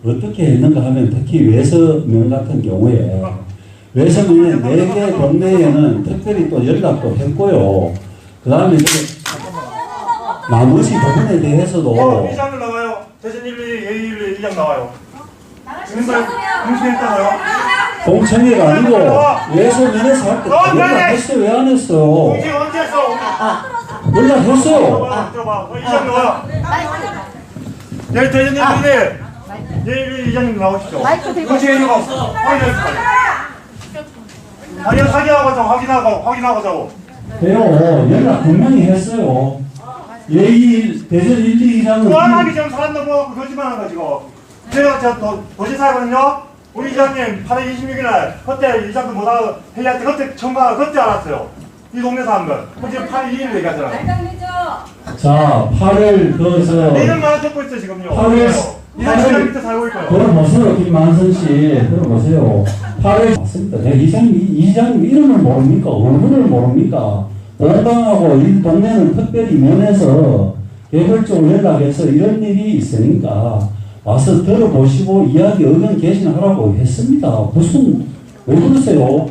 어떻게 했는가 하면 특히 외서면 같은 경우에 외서면의 4개 동네에는 특별히 또 연락도 했고요. 그 다음에 나머지 부분에 대해서도 이장 나와요. 대전 112, A112 이장 나와요. 주민들 공청했다고요? 공청회가 아니고 외서면에서 할 때 연락했어요. 왜 안 했어요? 공청 언제 했어? 연락했어요. 들어봐. 이장 나와요. 내일 대전 112, A112 이장님 나오시죠. 공청회가 없어. 확인했어요. 아니요, 확인하고. 그래요. 연락 분명히 했어요. 대전 1, 2장은 소환하기 전 사람 넘어가고 거짓말하는 거 지금. 제가 도지사거든요. 우리 이장님 8월 26일날 그때 이장도 못하고 회의할 때 그때 청구하고 그때 알았어요. 이 동네에서 한 거. 지금 8월 2일 얘기하잖아요. 자, 8월 내 이름만 듣고 있어 지금요. 8월 이장 밑에 살고 있고요. 들어보세요. 김만선 씨 들어보세요. 8월 맞습니다. 내가 이장님 이름을 모릅니까? 얼굴을 모릅니까? 본방하고 이 동네는 특별히 면에서 개별적으로 연락해서 이런 일이 있으니까 와서 들어보시고 이야기 의견 개진하라고 했습니다. 무슨 왜 그러세요?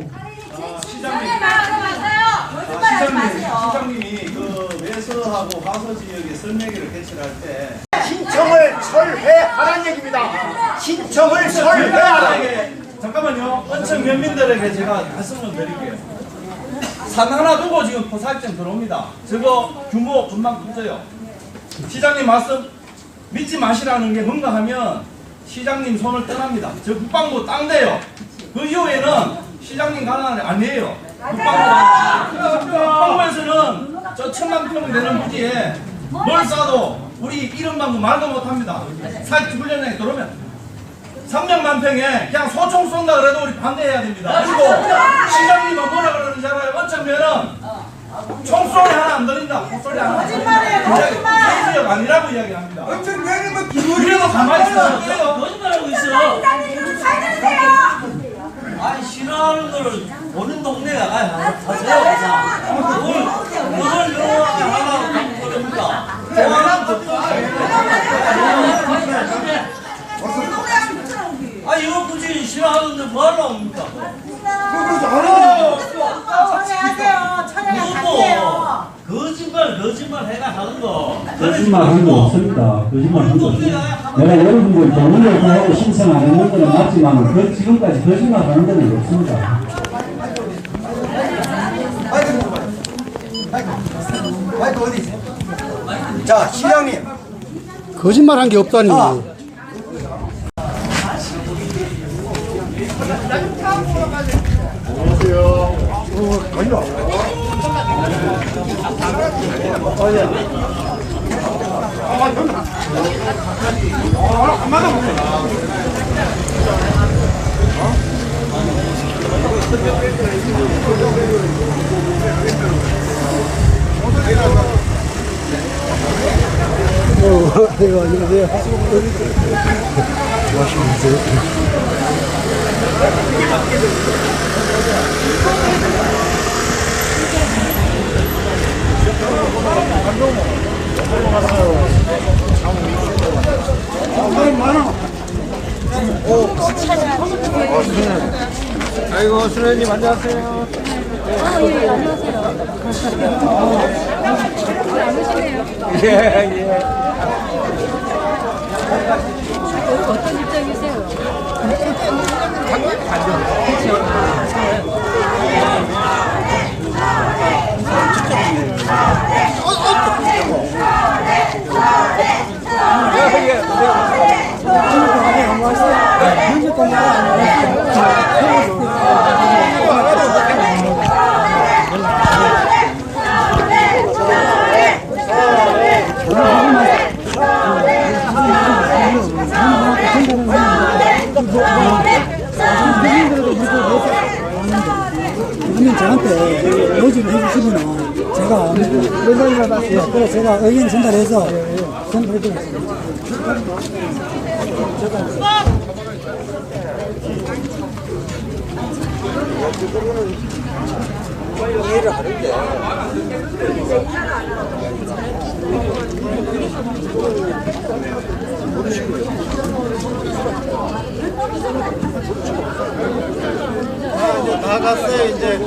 시장님이 그 외서하고 화서 지역의 설명회를 개최할 때 신청을 철회하라는 얘기입니다. 신청을 철회하라. 잠깐만요. 원청 면민들에게 제가 말씀을 드릴게요. 산 하나 두고 지금 포살점 들어옵니다. 저거 규모 금방 커져요. 시장님 말씀 믿지 마시라는 게 뭔가 하면 시장님 손을 떠납니다. 저 국방부 땅대요. 그 이후에는 시장님 가난이 아니에요. 국방부에서는 저 1000만 평 되는 부지에 뭘 싸도 우리 이름 방구 말도 못합니다. 사회주변에 들어오면 300만 평에 그냥 소총 쏜다 그래도 우리 반대해야 됩니다. 그리고 시장님은 뭐라 그러는지 알아요? 어쩌면은 총소리 하나 안 들린다. 목소리 하나 안 들린다. 거짓말이에요. 아니라고 이야기합니다. 이래도 가만히 있어요. 거짓말하고 있어. 아니 싫어하는 거를 오는 동네가 하세요. 그걸 영어하게 하라고 하는 겁니까? 아 이거 굳이 싫어하는데 뭐하러 옵니까? 철회하세요. 거짓말 해가 하는 거. 거짓말 한 거 없습니다. 거짓말 한 거 없습니다. 내가 여러분들 돈을 구하고 신청 안 했는 거는 맞지만 지금까지 거짓말 하는 데는 없습니다. 마이크 어디 있어요? 자, 시장님. 거짓말 한 게 없다니. 안녕하세요. 뭐 하시면서요? 아이고 수련님 안녕하세요. 예, 안녕하세요. 예. 어떤 입장이세요? 예. 저한테 요지를 해주시면은 제가 그래서 제가 의견 전달해서 전달해드리겠습니다. 이해를 하는데 다 갔어요 이제.